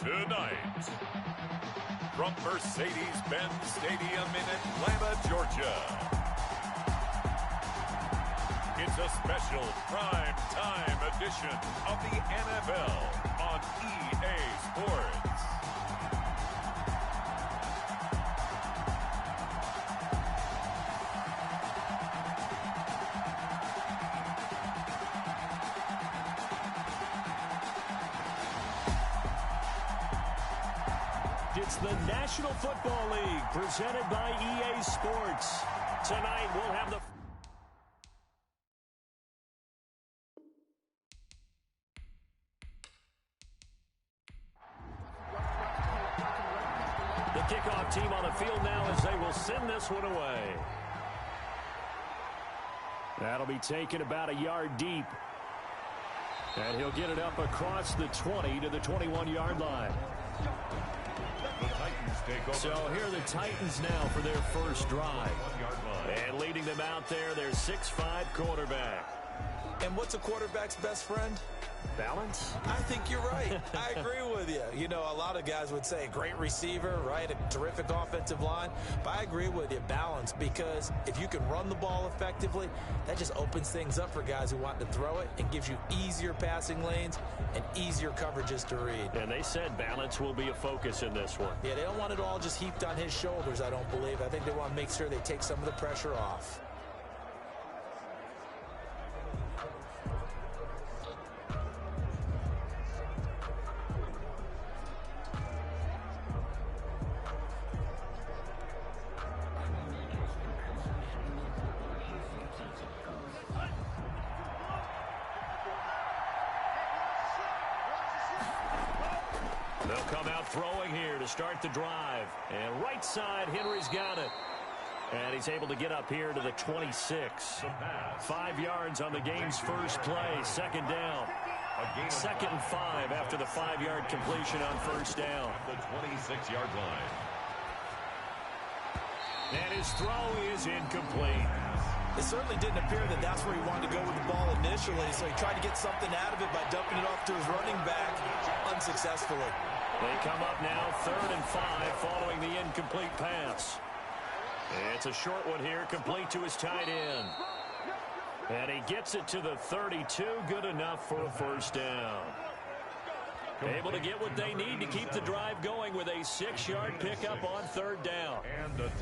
Tonight, from Mercedes-Benz Stadium in Atlanta, Georgia, it's a special prime time edition of the NFL on EA Sports. It's the National Football League presented by EA Sports. Tonight we'll have the kickoff team on the field now as they will send this one away. That'll be taken about a yard deep. And he'll get it up across the 20 to the 21-yard line. So here are the Titans now for their first drive. And leading them out there, their 6'5" quarterback. And what's a quarterback's best friend? Balance? I think you're right. I agree with you. You know, a lot of guys would say great receiver, right? A terrific offensive line. But I agree with you, balance, because if you can run the ball effectively, that just opens things up for guys who want to throw it and gives you easier passing lanes and easier coverages to read. And they said balance will be a focus in this one. Yeah, they don't want it all just heaped on his shoulders, I don't believe. I think they want to make sure they take some of the pressure off. They'll come out throwing here to start the drive. And right side, Henry's got it. And he's able to get up here to the 26. 5 yards on the game's first play. Second down. 2nd and 5 after the 5-yard completion on first down. The 26-yard line. And his throw is incomplete. It certainly didn't appear that that's where he wanted to go with the ball initially, so he tried to get something out of it by dumping it off to his running back unsuccessfully. They come up now 3rd and 5 following the incomplete pass. It's a short one here, complete to his tight end. And he gets it to the 32, good enough for a first down. Able to get what they need to keep the drive going with a 6-yard pickup on 3rd down.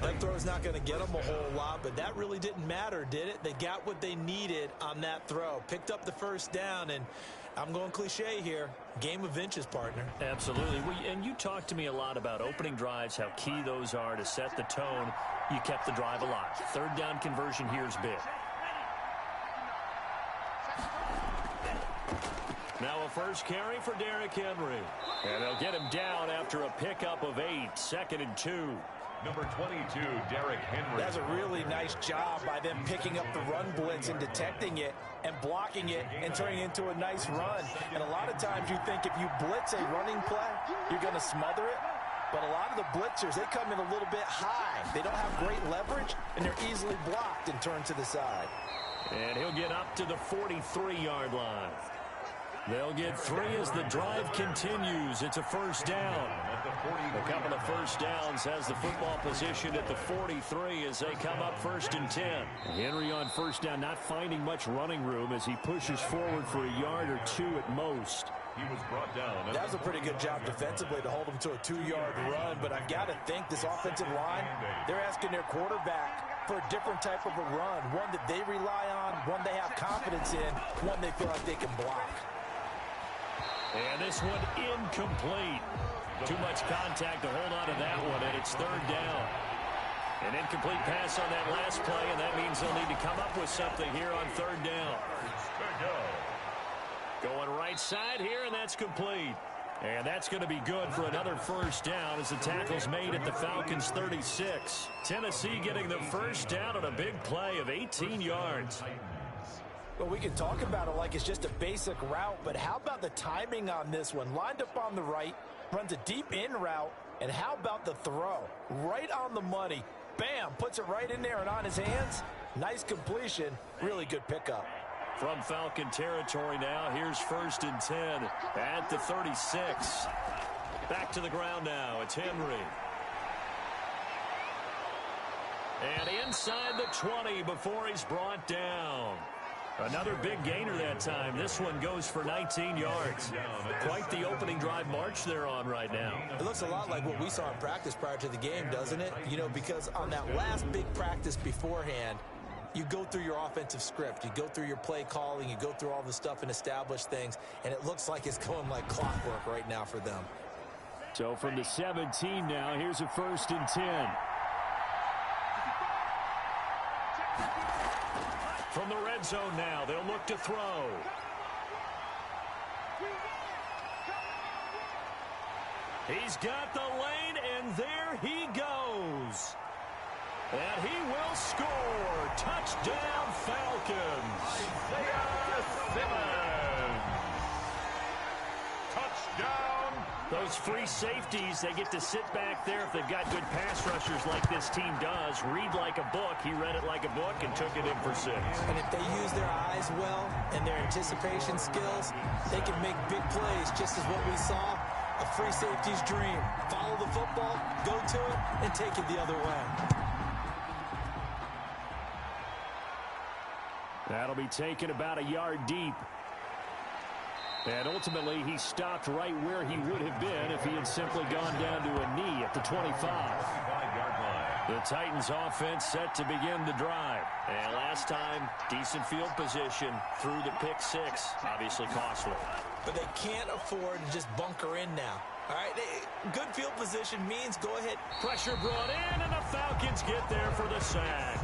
That throw's not going to get them a whole lot, but that really didn't matter, did it? They got what they needed on that throw. Picked up the first down, and I'm going cliche here. Game of inches, partner. Absolutely. And you talked to me a lot about opening drives, how key those are to set the tone. You kept the drive alive. 3rd down conversion here is big. Now a first carry for Derrick Henry. And they'll get him down after a pickup of 8. 2nd and 2. Number 22, Derrick Henry. That's a really nice job by them picking up the run blitz and detecting it and blocking it and turning it into a nice run. And a lot of times you think if you blitz a running play, you're going to smother it. But a lot of the blitzers, they come in a little bit high. They don't have great leverage, and they're easily blocked and turned to the side. And he'll get up to the 43-yard line. They'll get 3 as the drive continues. It's a first down. A couple of first downs has the football position at the 43 as they come up 1st and 10. Henry on first down, not finding much running room as he pushes forward for a yard or 2 at most. He was brought down. That was a pretty good job defensively to hold him to a 2-yard run, but I've got to think this offensive line, they're asking their quarterback for a different type of a run, one that they rely on, one they have confidence in, one they feel like they can block. And this one incomplete. Too much contact to hold on to that one, and it's 3rd down. An incomplete pass on that last play, and that means they'll need to come up with something here on 3rd down. Going right side here, and that's complete. And that's going to be good for another first down as the tackle's made at the Falcons' 36. Tennessee getting the first down on a big play of 18 yards. Well, we can talk about it like it's just a basic route, but how about the timing on this one? Lined up on the right, runs a deep in route, and how about the throw? Right on the money. Bam, puts it right in there and on his hands. Nice completion, really good pickup. From Falcon territory now, here's 1st and 10 at the 36. Back to the ground now. It's Henry. And inside the 20 before he's brought down. Another big gainer that time. This one goes for 19 yards. Quite the opening drive march they're on right now. It looks a lot like what we saw in practice prior to the game, doesn't it? You know, because on that last big practice beforehand, you go through your offensive script. You go through your play calling. You go through all the stuff and establish things. And it looks like it's going like clockwork right now for them. So from the 17 now, here's a 1st and 10. From the red zone now, they'll look to throw. He's got the lane, and there he goes. And he will score. Touchdown, Falcons. Touchdown. Those free safeties, they get to sit back there if they've got good pass rushers like this team does. Read like a book. He read it like a book and took it in for 6. And if they use their eyes well and their anticipation skills, they can make big plays, just as what we saw, a free safety's dream. Follow the football, go to it, and take it the other way. That'll be taken about a yard deep. And ultimately, he stopped right where he would have been if he had simply gone down to a knee at the 25. The Titans offense set to begin the drive. And last time, decent field position through the pick 6. Obviously costly. But they can't afford to just bunker in now. All right, good field position means go ahead. Pressure brought in, and the Falcons get there for the sack.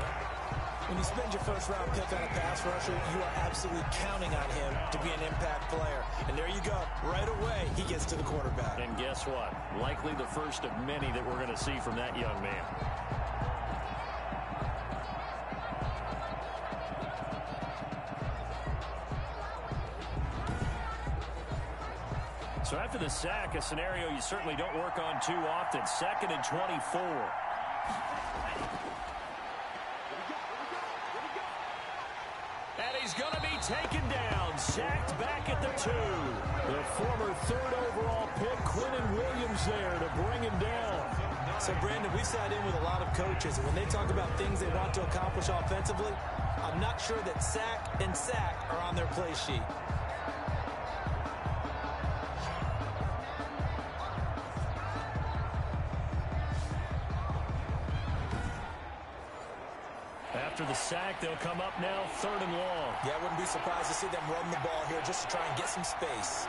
When you spend your first-round pick on a pass rusher, you are absolutely counting on him to be an impact player. And there you go. Right away, he gets to the quarterback. And guess what? Likely the first of many that we're going to see from that young man. So after the sack, a scenario you certainly don't work on too often. 2nd and 24. He's going to be taken down, sacked back at the 2. The former 3rd overall pick, Quinnen Williams, there to bring him down. So, Brandon, we sat in with a lot of coaches, and when they talk about things they want to accomplish offensively, I'm not sure that sack and sack are on their play sheet. After the sack, they'll come up now 3rd and long. Yeah, I wouldn't be surprised to see them run the ball here just to try and get some space.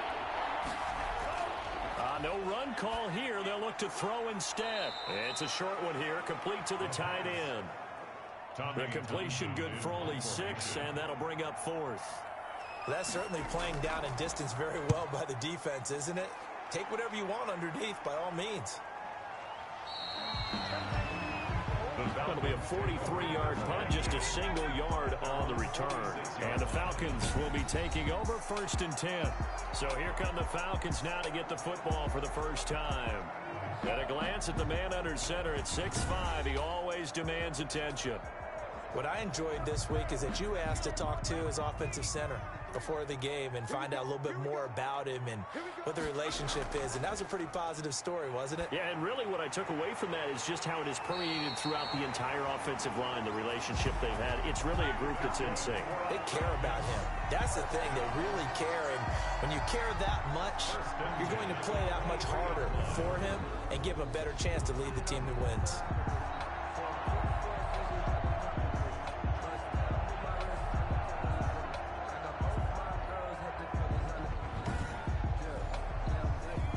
No run call here. They'll look to throw instead. It's a short one here, complete to the tight end. The completion good for only 6, and that'll bring up 4th. That's certainly playing down and distance very well by the defense, isn't it? Take whatever you want underneath, by all means. It'll be a 43-yard punt, just a single yard on the return. And the Falcons will be taking over 1st and 10. So here come the Falcons now to get the football for the first time. At a glance at the man under center at 6'5", he always demands attention. What I enjoyed this week is that you asked to talk to his offensive center before the game and find out a little bit more about him and what the relationship is. And that was a pretty positive story, wasn't it? Yeah, and really what I took away from that is just how it is permeated throughout the entire offensive line, the relationship they've had. It's really a group that's in sync. They care about him. That's the thing. They really care. And when you care that much, you're going to play that much harder for him and give him a better chance to lead the team that wins.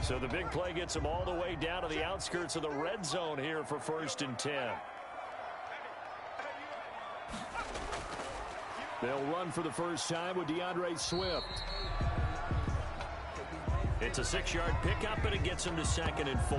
So the big play gets them all the way down to the outskirts of the red zone here for 1st and 10. They'll run for the first time with DeAndre Swift. It's a 6-yard pickup, and it gets them to 2nd and 4.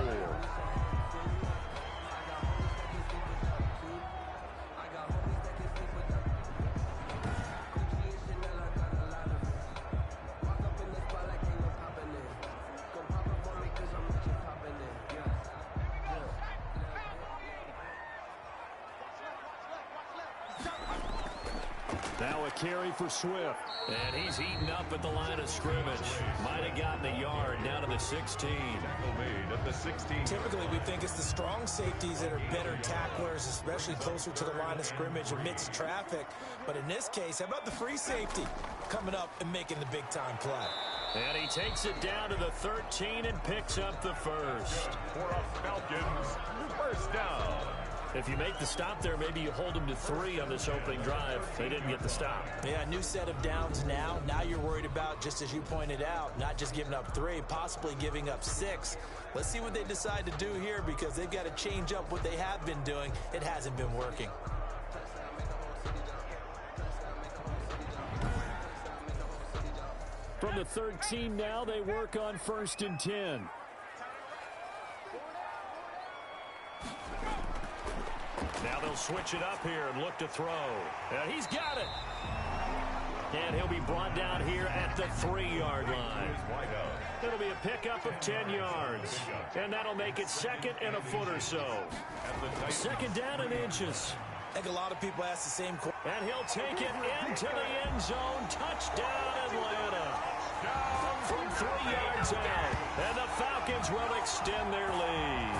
Now a carry for Swift. And he's eaten up at the line of scrimmage. Might have gotten a yard down to the 16. At the 16. Typically, we think it's the strong safeties that are better tacklers, especially closer to the line of scrimmage amidst traffic. But in this case, how about the free safety coming up and making the big-time play? And he takes it down to the 13 and picks up the first. For a Falcons first down. If you make the stop there, maybe you hold them to 3 on this opening drive. They didn't get the stop. Yeah, new set of downs now. Now you're worried about, just as you pointed out, not just giving up 3, possibly giving up 6. Let's see what they decide to do here because they've got to change up what they have been doing. It hasn't been working. From the 13 now, they work on 1st and 10. Now they'll switch it up here and look to throw. And he's got it. And he'll be brought down here at the 3-yard line. It'll be a pickup of 10 yards. And that'll make it 2nd and a foot or so. 2nd down and inches. I think a lot of people ask the same question. And he'll take it into the end zone. Touchdown, Atlanta. From 3 yards out. And the Falcons will extend their lead.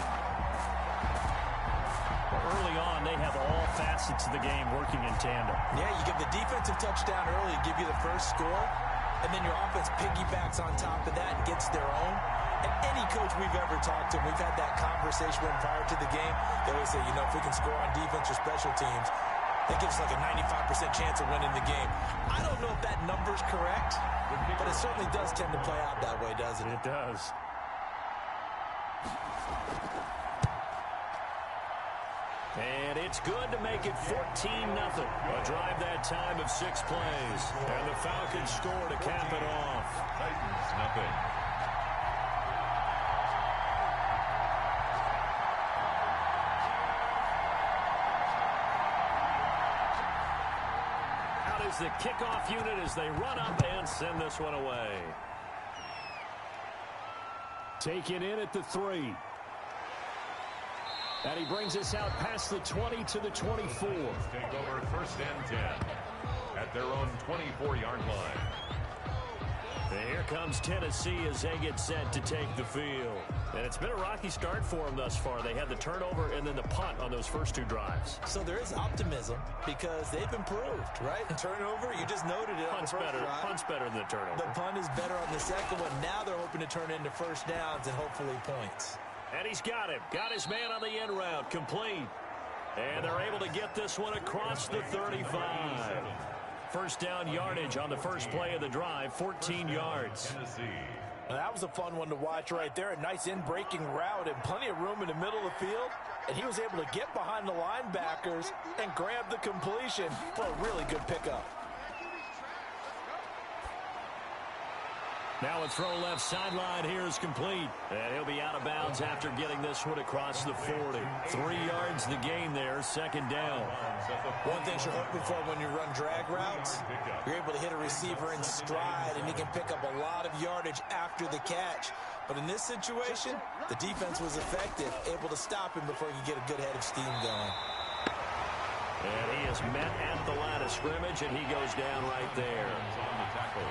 Early on, they have all facets of the game working in tandem. Yeah, you give the defensive touchdown early, give you the first score, and then your offense piggybacks on top of that and gets their own. And any coach we've ever talked to, we've had that conversation with them prior to the game. They always say, you know, if we can score on defense or special teams, that gives us like a 95% chance of winning the game. I don't know if that number's correct, but it certainly does tend to play out that way, doesn't it? It does. And it's good to make it 14-0. A drive that time of 6 plays. And the Falcons score to cap it off. Titans nothing. Out is the kickoff unit as they run up and send this one away. Taken in at the 3. And he brings us out past the 20 to the 24. Take over 1st and 10 at their own 24-yard line. And here comes Tennessee as they get set to take the field. And it's been a rocky start for them thus far. They had the turnover and then the punt on those first 2 drives. So there is optimism because they've improved, right? And turnover, you just noted it. Punt's better. Punt's better than the turnover. The punt is better on the second one. Now they're hoping to turn it into first downs and hopefully points. And he's got him. Got his man on the end route. Complete. And they're able to get this one across the 35. First down yardage on the first play of the drive, 14 yards. Now that was a fun one to watch right there. A nice in-breaking route and plenty of room in the middle of the field. And he was able to get behind the linebackers and grab the completion for a really good pickup. Now a throw left sideline here is complete. And he'll be out of bounds after getting this one across the 40. 3 yards the gain there, 2nd down. One thing you're hoping for when you run drag routes, you're able to hit a receiver in stride and he can pick up a lot of yardage after the catch. But in this situation, the defense was effective, able to stop him before he could get a good head of steam going. And he is met at the line of scrimmage, and he goes down right there.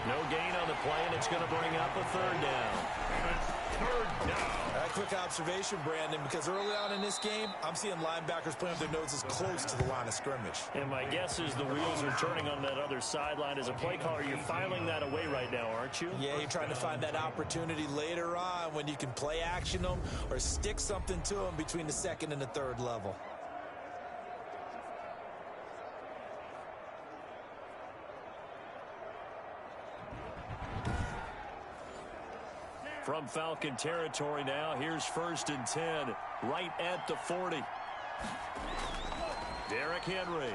No gain on the play, and it's going to bring up a 3rd down. Third down. A quick observation, Brandon, because early on in this game, I'm seeing linebackers playing with their noses close to the line of scrimmage. And my guess is the wheels are turning on that other sideline. As a play caller, you're filing that away right now, aren't you? Yeah, you're trying to find that opportunity later on when you can play action them or stick something to them between the 2nd and the 3rd level. From Falcon territory now, here's 1st and 10, right at the 40. Derrick Henry.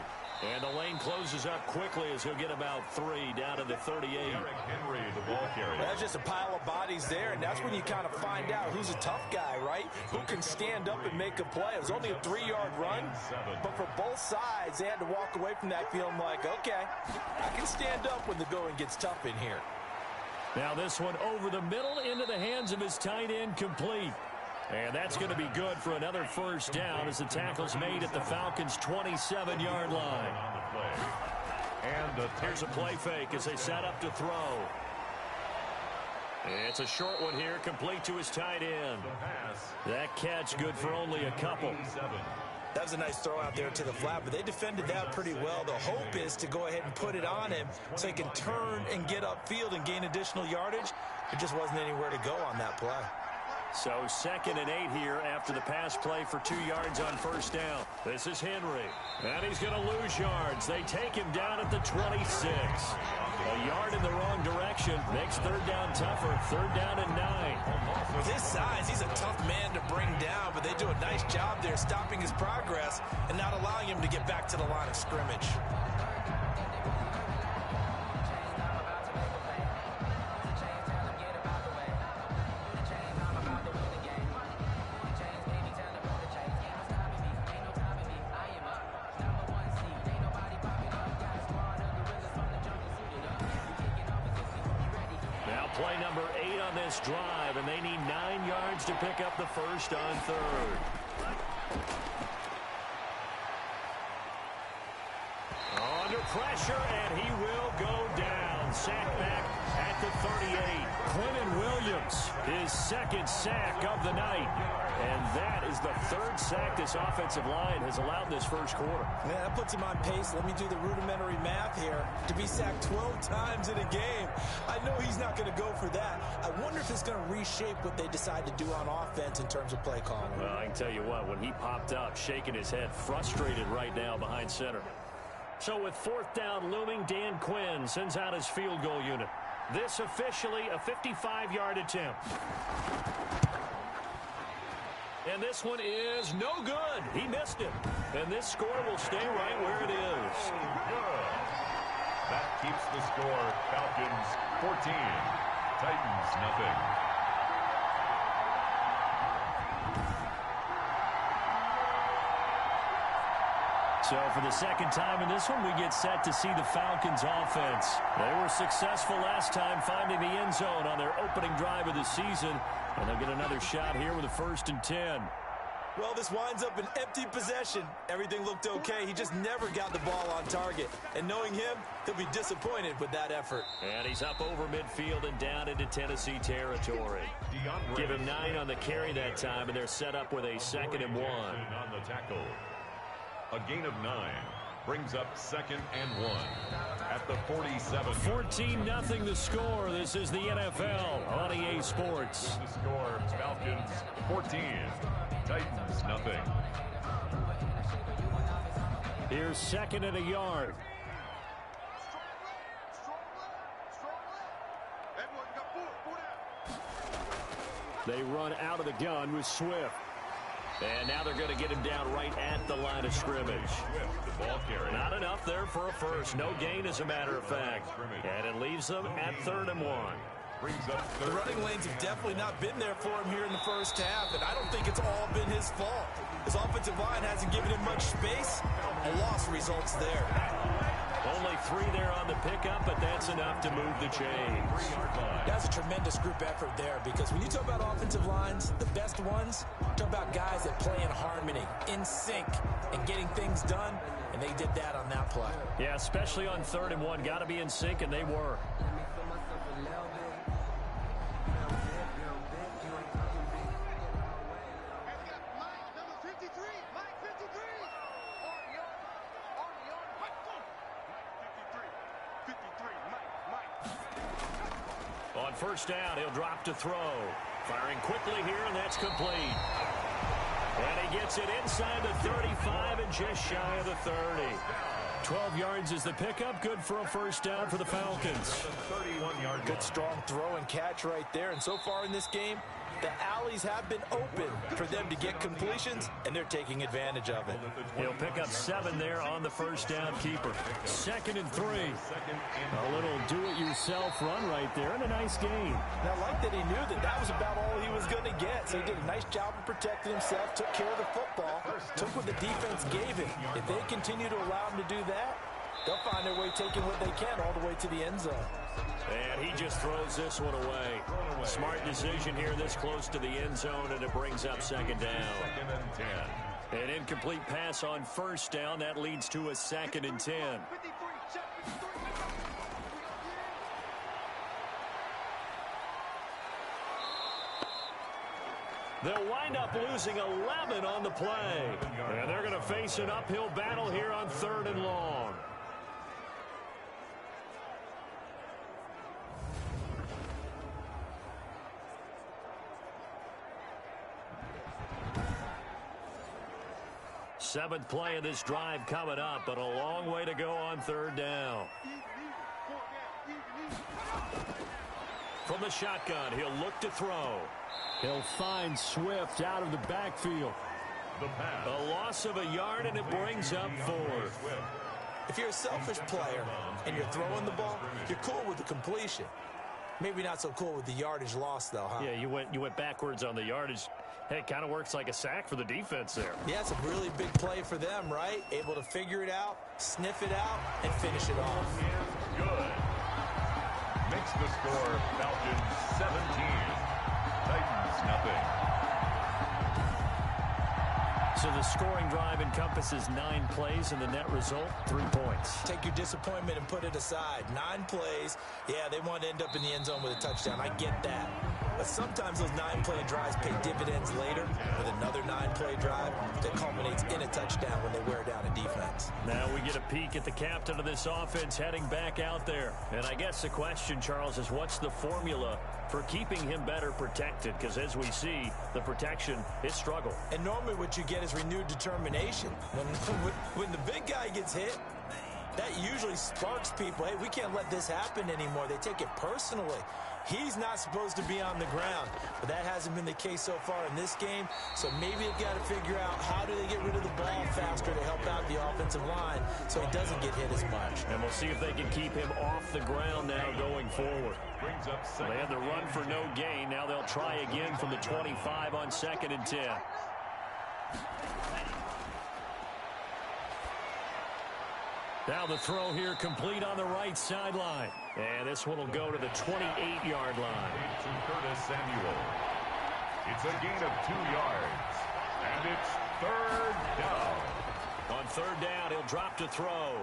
And the lane closes up quickly as he'll get about 3 down to the 38. Derrick Henry, the ball carrier. That's just a pile of bodies there, and that's when you kind of find out who's a tough guy, right? Who can stand up and make a play. It was only a 3-yard run, but for both sides, they had to walk away from that feeling like, okay, I can stand up when the going gets tough in here. Now this one over the middle into the hands of his tight end, complete. And that's going to be good for another 1st down as the tackle's made at the Falcons' 27-yard line. Here's a play fake as they set up to throw. It's a short one here, complete to his tight end. That catch good for only a couple. That was a nice throw out there to the flat, but they defended that pretty well. The hope is to go ahead and put it on him so he can turn and get upfield and gain additional yardage. There just wasn't anywhere to go on that play. So 2nd and 8 here after the pass play for 2 yards on first down. This is Henry. And he's going to lose yards. They take him down at the 26. A yard in the wrong direction makes 3rd down tougher. 3rd down and 9. With his size, he's a tough man to bring down, but they do a nice job there stopping his progress and not allowing him to get back to the line of scrimmage. Play number 8 on this drive, and they need 9 yards to pick up the first on 3rd. Under pressure, and he will go down. Sack back at the 38. Quentin Williams, his 2nd sack of the night. And that is the 3rd sack this offensive line has allowed this first quarter. Yeah, that puts him on pace. Let me do the rudimentary math here. To be sacked 12 times in a game, I know he's not going to go for that. I wonder if it's going to reshape what they decide to do on offense in terms of play calling. Well, I can tell you what, when he popped up, shaking his head, frustrated right now behind center. So with 4th down looming, Dan Quinn sends out his field goal unit. This officially a 55-yard attempt. And this one is no good. He missed it. And this score will stay right where it is. That keeps the score. Falcons 14, Titans nothing. So for the 2nd time in this one, we get set to see the Falcons offense. They were successful last time finding the end zone on their opening drive of the season. And they'll get another shot here with a 1st and 10. Well, this winds up an empty possession. Everything looked okay. He just never got the ball on target. And knowing him, he'll be disappointed with that effort. And he's up over midfield and down into Tennessee territory. Give him 9 on the carry that time, and they're set up with a 2nd and 1. On the tackle. A gain of 9 brings up 2nd and 1 at the 47. 14-0 the score. This is the NFL on EA Sports. The score, Falcons 14, Titans nothing. Here's 2nd and a yard. They run out of the gun with Swift. And now they're going to get him down right at the line of scrimmage. Not enough there for a first. No gain, as a matter of fact. And it leaves them at 3rd and 1. The running lanes have definitely not been there for him here in the first half, and I don't think it's all been his fault. His offensive line hasn't given him much space. A loss results there. Only 3 there on the pickup, but that's enough to move the chains. That's a tremendous group effort there, because when you talk about offensive lines, the best ones, talk about guys that play in harmony, in sync, and getting things done, and they did that on that play. Yeah, especially on 3rd and 1. Got to be in sync, and they were. On 1st down, he'll drop to throw. Firing quickly here, and that's complete. And he gets it inside the 35 and just shy of the 30. 12 yards is the pickup. Good for a 1st down for the Falcons. Good strong throw and catch right there. And so far in this game, the alleys have been open for them to get completions, and they're taking advantage of it. He'll pick up 7 there on the 1st down keeper. 2nd and 3. A little do-it-yourself run right there, and a nice game. And I like that he knew that that was about all he was going to get. So he did a nice job of protecting himself, took care of the football, took what the defense gave him. If they continue to allow him to do that, they'll find their way taking what they can all the way to the end zone. And he just throws this one away. Smart decision here this close to the end zone, and it brings up 2nd down. 2nd and 10. An incomplete pass on 1st down. That leads to a 2nd and 10. They'll wind up losing 11 on the play. And they're going to face an uphill battle here on 3rd and long. Seventh play of this drive coming up, but a long way to go on 3rd down. From the shotgun, he'll look to throw. He'll find Swift out of the backfield. A loss of a yard, and it brings up 4th. If you're a selfish player and you're throwing the ball, you're cool with the completion. Maybe not so cool with the yardage loss, though, huh? Yeah, you went backwards on the yardage. Hey, it kind of works like a sack for the defense there. Yeah, it's a really big play for them, right? Able to figure it out, sniff it out, and finish it off. Good. Makes the score Falcons 17. Titans nothing. So the scoring drive encompasses 9 plays, and the net result, 3 points. Take your disappointment and put it aside. 9 plays. Yeah, they want to end up in the end zone with a touchdown. I get that. But sometimes those 9-play drives pay dividends later with another 9-play drive that culminates in a touchdown when they wear down a defense. Now we get a peek at the captain of this offense heading back out there. And I guess the question, Charles, is what's the formula for keeping him better protected? Because as we see, the protection is struggle. And normally what you get is renewed determination. When the big guy gets hit, that usually sparks people. Hey, we can't let this happen anymore. They take it personally. He's not supposed to be on the ground, but that hasn't been the case so far in this game. So maybe they've got to figure out how do they get rid of the ball faster to help out the offensive line so he doesn't get hit as much. And we'll see if they can keep him off the ground now going forward. They had the run for no gain. Now they'll try again from the 25 on 2nd and 10. Now the throw here complete on the right sideline. And this one will go to the 28-yard line. To Curtis Samuel. It's a gain of 2 yards. And it's 3rd down. On 3rd down, he'll drop to throw.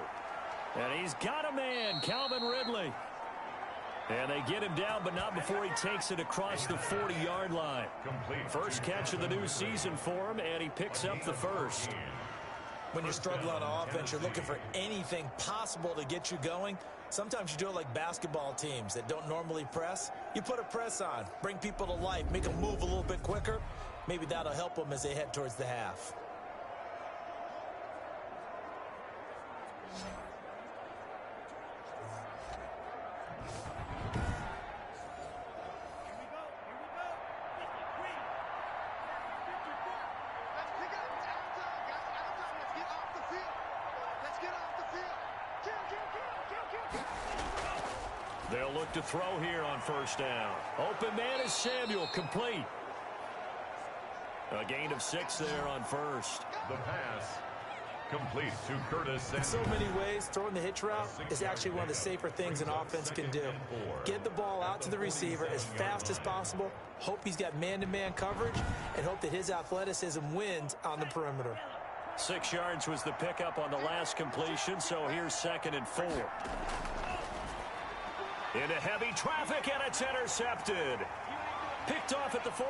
And he's got a man, Calvin Ridley. And they get him down, but not before he takes it across the 40-yard line. First catch of the new season for him, and he picks up the first. When you're struggling on offense, you're looking for anything possible to get you going. Sometimes you do it like basketball teams that don't normally press. You put a press on, bring people to life, make them move a little bit quicker. Maybe that'll help them as they head towards the half. They'll look to throw here on 1st down. Open man is Samuel, complete. A gain of 6 there on 1st. The pass complete to Curtis Samuel. In so many ways, throwing the hitch route is actually one of the safer things an offense can do. Get the ball out to the receiver as fast as possible, hope he's got man-to-man coverage, and hope that his athleticism wins on the perimeter. 6 yards was the pickup on the last completion, so here's 2nd and 4. Into heavy traffic, and it's intercepted. Picked off at the 48.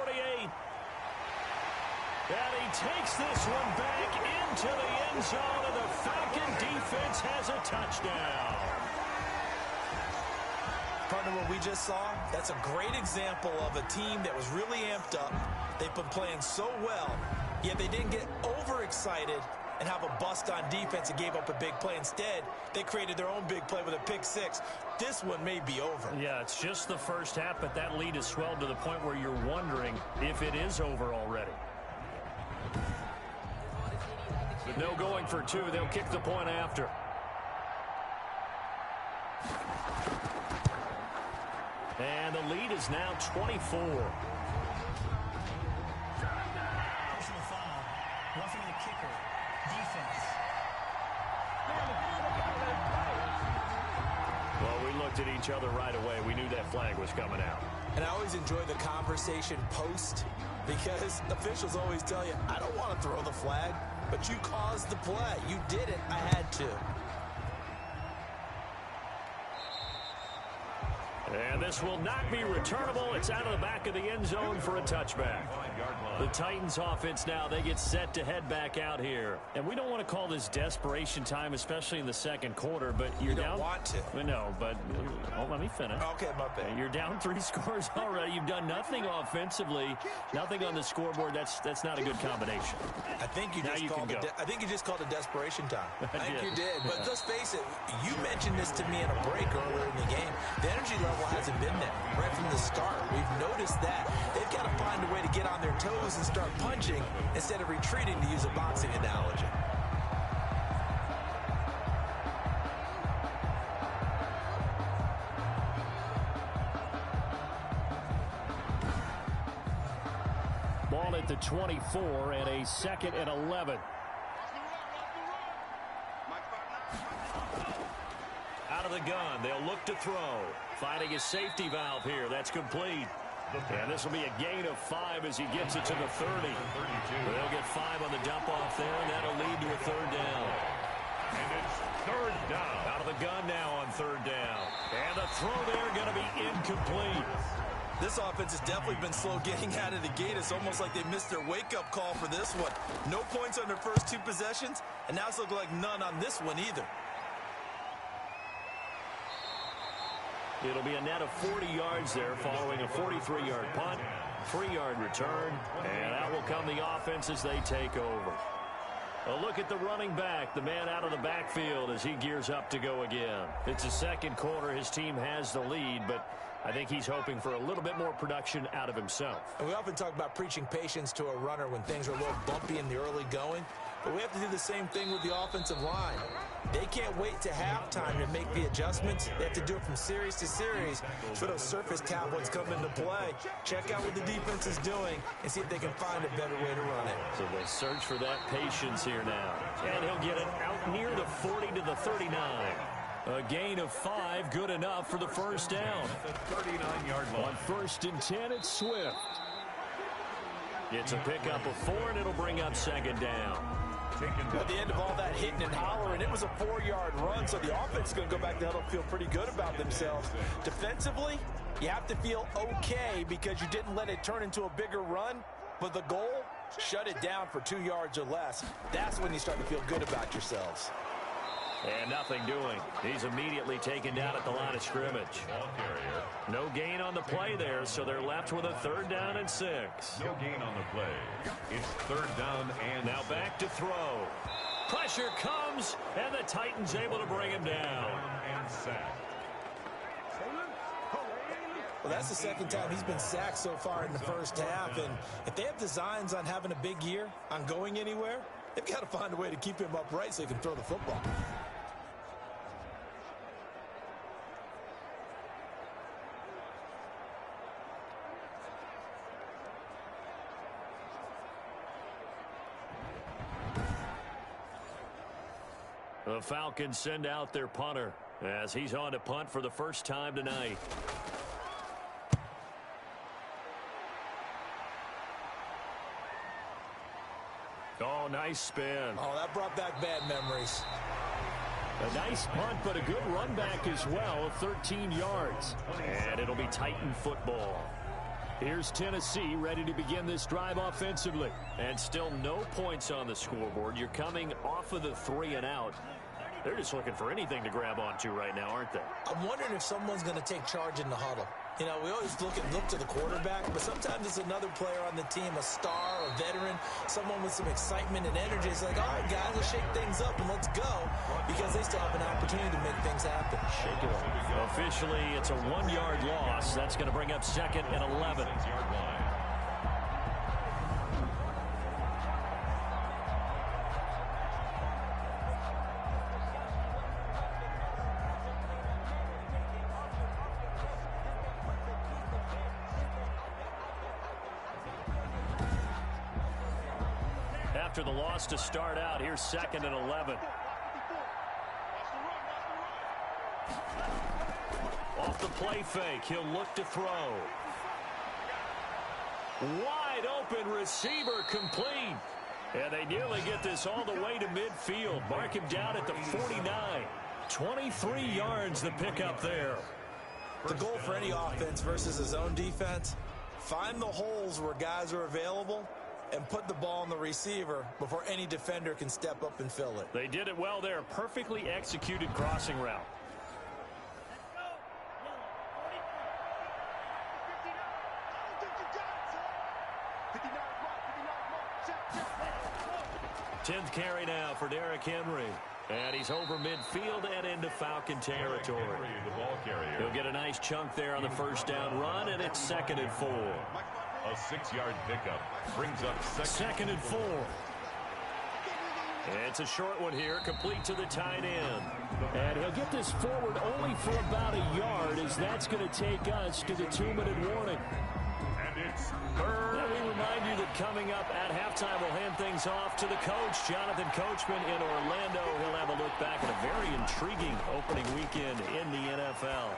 And he takes this one back into the end zone, and the Falcon defense has a touchdown. Partner, what we just saw, that's a great example of a team that was really amped up. They've been playing so well, yet they didn't get overexcited and have a bust on defense and gave up a big play. Instead, they created their own big play with a pick 6. This one may be over. Yeah, it's just the first half, but that lead has swelled to the point where you're wondering if it is over already. No going for 2. They'll kick the point after. And the lead is now 24. Personal foul. Roughing the kicker. Defense. Well, we looked at each other right away. We knew that flag was coming out. And I always enjoy the conversation post because officials always tell you, I don't want to throw the flag, but you caused the play. You did it. I had to. And this will not be returnable. It's out of the back of the end zone for a touchback. The Titans offense now, they get set to head back out here. And we don't want to call this desperation time, especially in the second quarter, but you're down. You don't want to. No, but let me finish. Okay, my bad. You're down 3 scores already. You've done nothing offensively, nothing on the scoreboard. That's not a good combination. I think you just called it desperation time. I think you did. But let's face it, you mentioned this to me in a break earlier in the game. The energy level hasn't been there right from the start. We've noticed that. They've got to find a way to get on their toes and start punching instead of retreating, to use a boxing analogy. Ball at the 24 and a 2nd and 11. Out of the gun, they'll look to throw. Finding a safety valve here. That's complete. And this will be a gain of 5 as he gets it to the 30. They'll get 5 on the dump-off there, and that'll lead to a 3rd down. And it's 3rd down. Out of the gun now on 3rd down. And the throw there going to be incomplete. This offense has definitely been slow getting out of the gate. It's almost like they missed their wake-up call for this one. No points on their first 2 possessions, and now it's looking like none on this one either. It'll be a net of 40 yards there following a 43-yard punt, 3-yard return, and out will come the offense as they take over. A look at the running back, the man out of the backfield as he gears up to go again. It's the second quarter. His team has the lead, but I think he's hoping for a little bit more production out of himself. And we often talk about preaching patience to a runner when things are a little bumpy in the early going, but we have to do the same thing with the offensive line. They can't wait to halftime to make the adjustments. They have to do it from series to series so those surface tablets come into play. Check out what the defense is doing and see if they can find a better way to run it. So they search for that patience here now. And he'll get it out near the 40 to the 39. A gain of 5, good enough for the 1st down. 39-yard line. On 1st and 10, it's Swift. It's a pickup of 4, and it'll bring up 2nd down. At the end of all that hitting and hollering, it was a 4-yard run, so the offense is going to go back to huddle and feel pretty good about themselves. Defensively, you have to feel okay because you didn't let it turn into a bigger run, but the goal, shut it down for 2 yards or less. That's when you start to feel good about yourselves. And nothing doing. He's immediately taken down at the line of scrimmage. No gain on the play there, so they're left with a 3rd down and 6. No gain on the play. It's 3rd down and now back to throw. Pressure comes, and the Titans able to bring him down. And sack. Well, that's the 2nd time he's been sacked so far in the first half, and if they have designs on having a big year, on going anywhere, they've got to find a way to keep him upright so he can throw the football. The Falcons send out their punter as he's on to punt for the first time tonight. Oh, nice spin. Oh, that brought back bad memories. A nice punt, but a good run back as well of 13 yards. And it'll be Titan football. Here's Tennessee ready to begin this drive offensively. And still no points on the scoreboard. You're coming off of the 3 and out. They're just looking for anything to grab onto right now, aren't they? I'm wondering if someone's going to take charge in the huddle. You know, we always look to the quarterback, but sometimes it's another player on the team, a star, a veteran, someone with some excitement and energy. It's like, all right, guys, let's shake things up and let's go, because they still have an opportunity to make things happen. Shake it up. Officially, it's a 1-yard loss. That's going to bring up 2nd and 11. After the loss to start out, here's 2nd and 11. Off the play fake, he'll look to throw. Wide open receiver complete. And they nearly get this all the way to midfield. Mark him down at the 49. 23 yards the pickup there. The goal for any offense versus a zone defense, find the holes where guys are available and put the ball on the receiver before any defender can step up and fill it. They did it well there. Perfectly executed crossing route. Tenth carry now for Derrick Henry. And he's over midfield and into Falcon territory. He'll get a nice chunk there on the first down run, and it's 2nd and 4. A 6-yard pickup brings up 2nd and 4. It's a short one here, complete to the tight end. And he'll get this forward only for about a yard, as that's going to take us to the 2-minute warning. And it's 3rd. Now we remind you that coming up at halftime, we'll hand things off to the coach, Jonathan Coachman in Orlando. He'll have a look back at a very intriguing opening weekend in the NFL.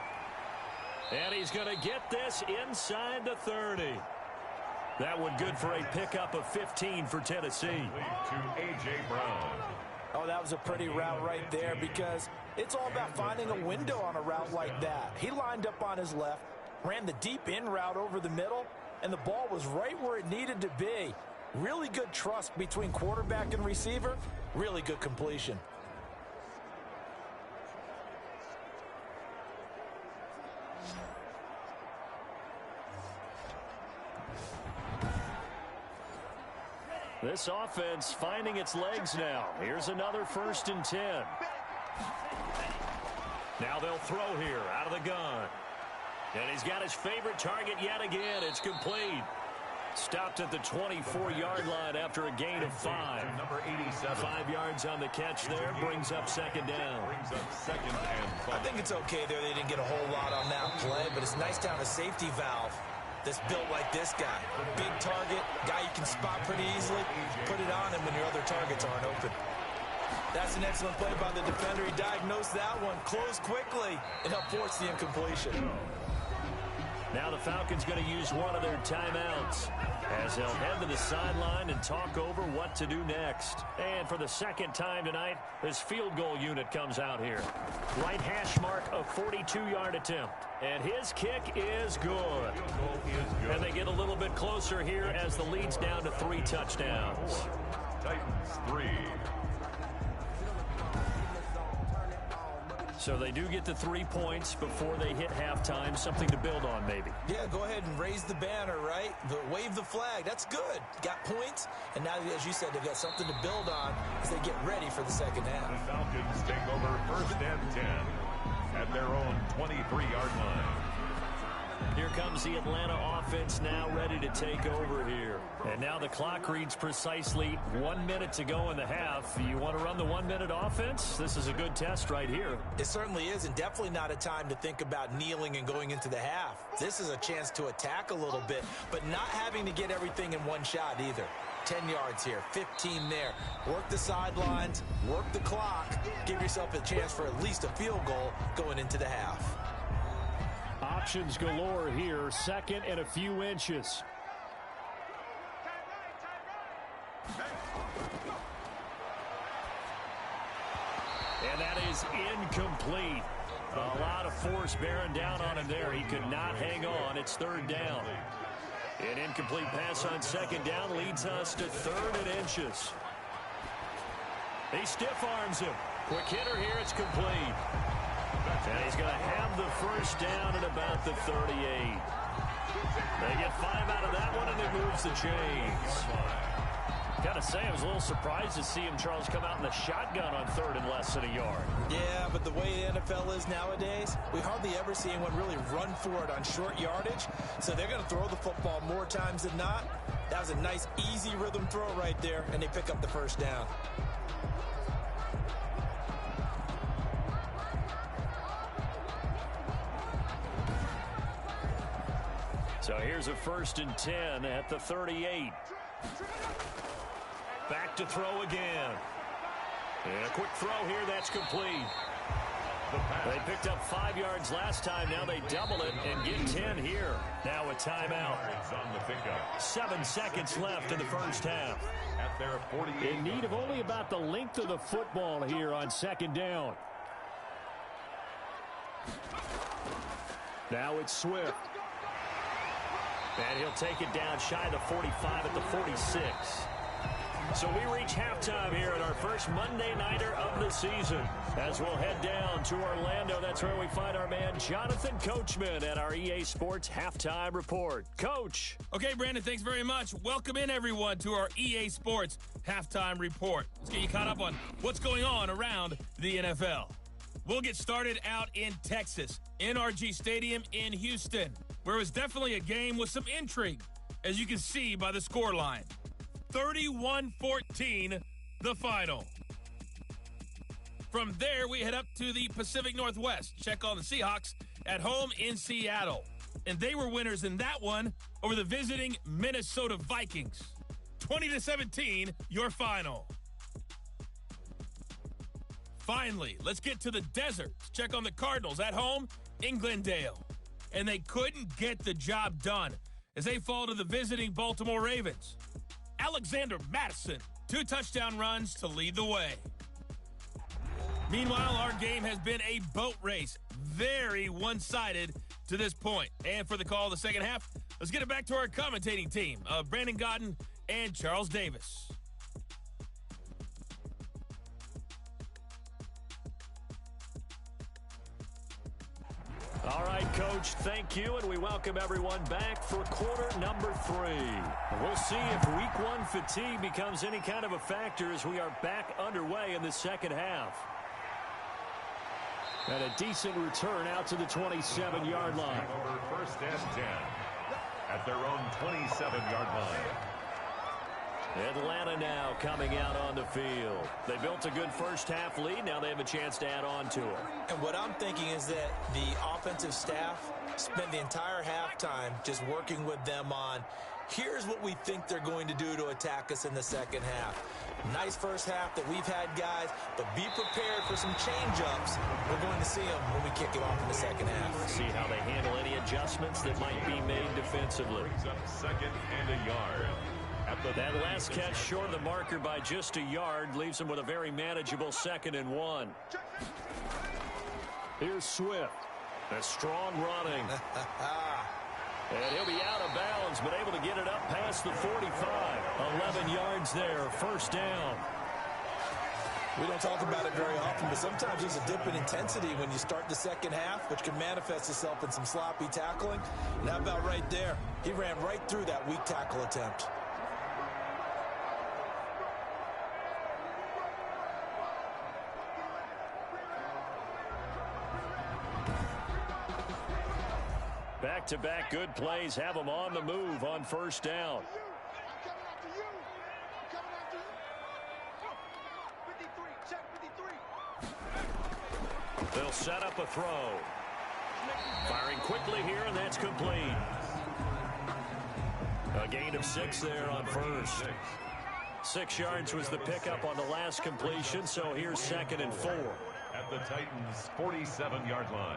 And he's going to get this inside the 30. That one good for a pickup of 15 for Tennessee. To A.J. Brown. Oh, that was a pretty route right there, because it's all about finding a window on a route like that. He lined up on his left, ran the deep in route over the middle, and the ball was right where it needed to be. Really good trust between quarterback and receiver. Really good completion. This offense finding its legs now. Here's another 1st and 10. Now they'll throw here out of the gun. And he's got his favorite target yet again. It's complete. Stopped at the 24-yard line after a gain of 5. Number 87. 5 yards on the catch there. Brings up 2nd down. Brings up 2nd and 5. I think it's okay there. They didn't get a whole lot on that play, but it's nice to have a safety valve that's built like this guy. Big target, guy you can spot pretty easily. Put it on him when your other targets aren't open. That's an excellent play by the defender. He diagnosed that one, closed quickly, and helped force the incompletion. Now the Falcons going to use one of their timeouts as they'll head to the sideline and talk over what to do next. And for the 2nd time tonight, this field goal unit comes out here. Right hash mark, a 42-yard attempt. And his kick is good. And they get a little bit closer here as the lead's down to 3 touchdowns. Titans 3. So they do get the 3 points before they hit halftime. Something to build on, maybe. Yeah, go ahead and raise the banner, right? Wave the flag. That's good. Got points. And now, as you said, they've got something to build on as they get ready for the 2nd half. The Falcons take over 1st and 10 at their own 23-yard line. Here comes the Atlanta offense now ready to take over here. And now the clock reads precisely 1 minute to go in the half. You want to run the 1-minute offense? This is a good test right here. It certainly is, and definitely not a time to think about kneeling and going into the half. This is a chance to attack a little bit, but not having to get everything in one shot either. 10 yards here, 15 there. Work the sidelines, work the clock, give yourself a chance for at least a field goal going into the half. Options galore here, 2nd and a few inches. And that is incomplete. A lot of force bearing down on him there. He could not hang on. It's 3rd down. An incomplete pass on 2nd down leads us to 3rd and inches. He stiff arms him. Quick hitter here. It's complete. And he's going to have the 1st down at about the 38. They get 5 out of that one, and it moves the chains. Got to say, I was a little surprised to see him, Charles, come out in the shotgun on 3rd and less than a yard. Yeah, but the way the NFL is nowadays, we hardly ever see anyone really run for it on short yardage. So they're going to throw the football more times than not. That was a nice, easy rhythm throw right there, and they pick up the 1st down. So here's a 1st and 10 at the 38. Back to throw again. And a quick throw here, that's complete. They picked up 5 yards last time. Now they double it and get 10 here. Now a timeout. 7 seconds left in the 1st half. At their 48. In need of only about the length of the football here on 2nd down. Now it's Swift. And he'll take it down shy of the 45 at the 46. So we reach halftime here at our first Monday Nighter of the season. As we'll head down to Orlando, that's where we find our man Jonathan Coachman at our EA Sports Halftime Report. Coach. Okay, Brandon, thanks very much. Welcome in, everyone, to our EA Sports Halftime Report. Let's get you caught up on what's going on around the NFL. We'll get started out in Texas, NRG Stadium in Houston, where it was definitely a game with some intrigue, as you can see by the scoreline. 31-14, the final. From there, we head up to the Pacific Northwest. Check on the Seahawks at home in Seattle. And they were winners in that one over the visiting Minnesota Vikings. 20-17, your final. Finally, let's get to the desert. Check on the Cardinals at home in Glendale. And they couldn't get the job done as they fall to the visiting Baltimore Ravens. Alexander Mattison, 2 touchdown runs to lead the way. Meanwhile, our game has been a boat race. Very one-sided to this point. And for the call of the second half, let's get it back to our commentating team of Brandon Godden and Charles Davis. All right, Coach, thank you, and we welcome everyone back for quarter number 3. We'll see if week 1 fatigue becomes any kind of a factor as we are back underway in the second half. And a decent return out to the 27-yard line. Over first and 10 at their own 27-yard line. Atlanta now coming out on the field. They built a good first half lead. Now they have a chance to add on to it. And what I'm thinking is that the offensive staff spent the entire halftime just working with them on, here's what we think they're going to do to attack us in the second half. Nice first half that we've had, guys, but be prepared for some change-ups. We're going to see them when we kick it off in the second half. See how they handle any adjustments that might be made defensively. Brings up second and a yard. That last catch short of the marker by just a yard leaves him with a very manageable 2nd and 1. Here's Swift. A strong running. And he'll be out of bounds, but able to get it up past the 45. 11 yards there, first down. We don't talk about it very often, but sometimes there's a dip in intensity when you start the second half, which can manifest itself in some sloppy tackling. And how about right there? He ran right through that weak tackle attempt. Back-to-back good plays have them on the move on first down. They'll set up a throw. Firing quickly here, and that's complete. A gain of 6 there on first. 6 yards was the pickup on the last completion, so here's 2nd and 4. At the Titans' 47-yard line.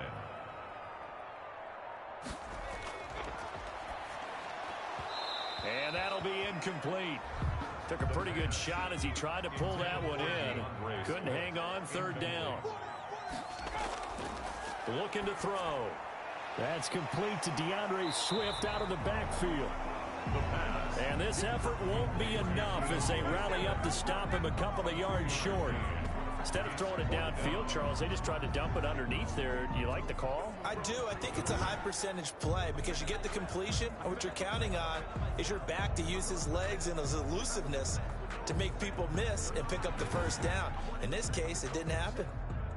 And that'll be incomplete. Took a pretty good shot as he tried to pull that one in. Couldn't hang on, 3rd down. Looking to throw. That's complete to DeAndre Swift out of the backfield. And this effort won't be enough as they rally up to stop him a couple of yards short. Instead of throwing it downfield, Charles, they just tried to dump it underneath there. Do you like the call? I do. I think it's a high percentage play because you get the completion, and what you're counting on is your back to use his legs and his elusiveness to make people miss and pick up the first down. In this case, it didn't happen.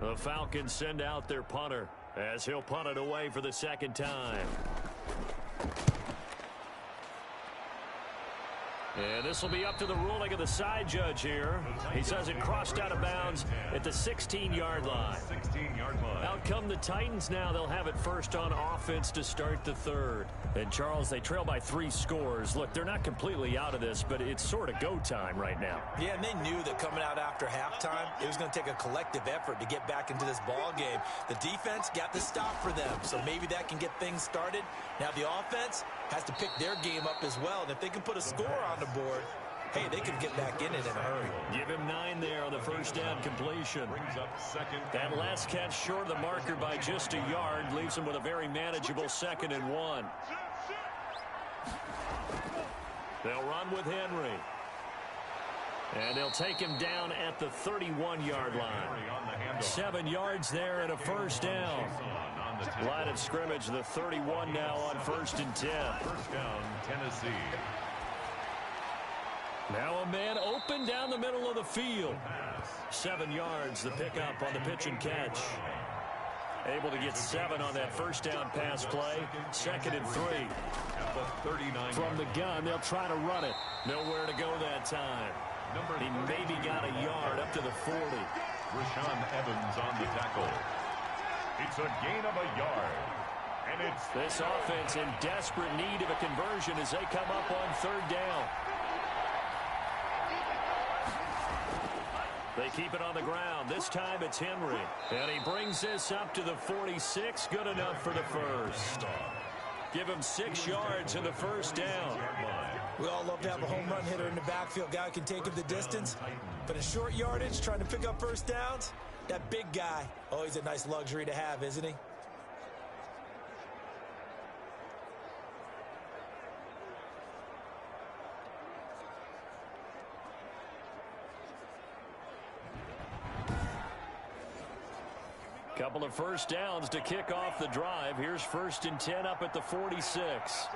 The Falcons send out their punter as he'll punt it away for the 2nd time. And this will be up to the ruling of the side judge here. He says it crossed out of bounds at the 16-yard line. 16-yard line. Out come the Titans now. They'll have it first on offense to start the 3rd. And, Charles, they trail by 3 scores. Look, they're not completely out of this, but it's sort of go time right now. Yeah, and they knew that coming out after halftime, it was going to take a collective effort to get back into this ball game. The defense got the stop for them, so maybe that can get things started. Now the offense has to pick their game up as well, and if they can put a score on the board, hey, they could get back in it in a hurry. Give him 9 there on the first down completion. Brings up second. That last catch short of the marker by just a yard leaves him with a very manageable 2nd and 1. They'll run with Henry. And they'll take him down at the 31-yard line. 7 yards there and a first down. Line of scrimmage, the 31 now on 1st and 10. First down, Tennessee. Now a man open down the middle of the field. 7 yards, the pickup on the pitch and catch. Able to get 7 on that first down pass play. 2nd and 3. At the 39. From the gun, they'll try to run it. Nowhere to go that time. He maybe got a yard up to the 40. Rashaan Evans on the tackle. It's a gain of a yard. And it's this offense in desperate need of a conversion as they come up on 3rd down. They keep it on the ground. This time it's Henry. And he brings this up to the 46. Good enough for the first. Give him 6 yards in the first down. We all love to have a home run hitter in the backfield. Guy who can take him the distance. But in short yardage, trying to pick up first downs, that big guy, oh, he's a nice luxury to have, isn't he? Couple of first downs to kick off the drive. Here's 1st and 10 up at the 46.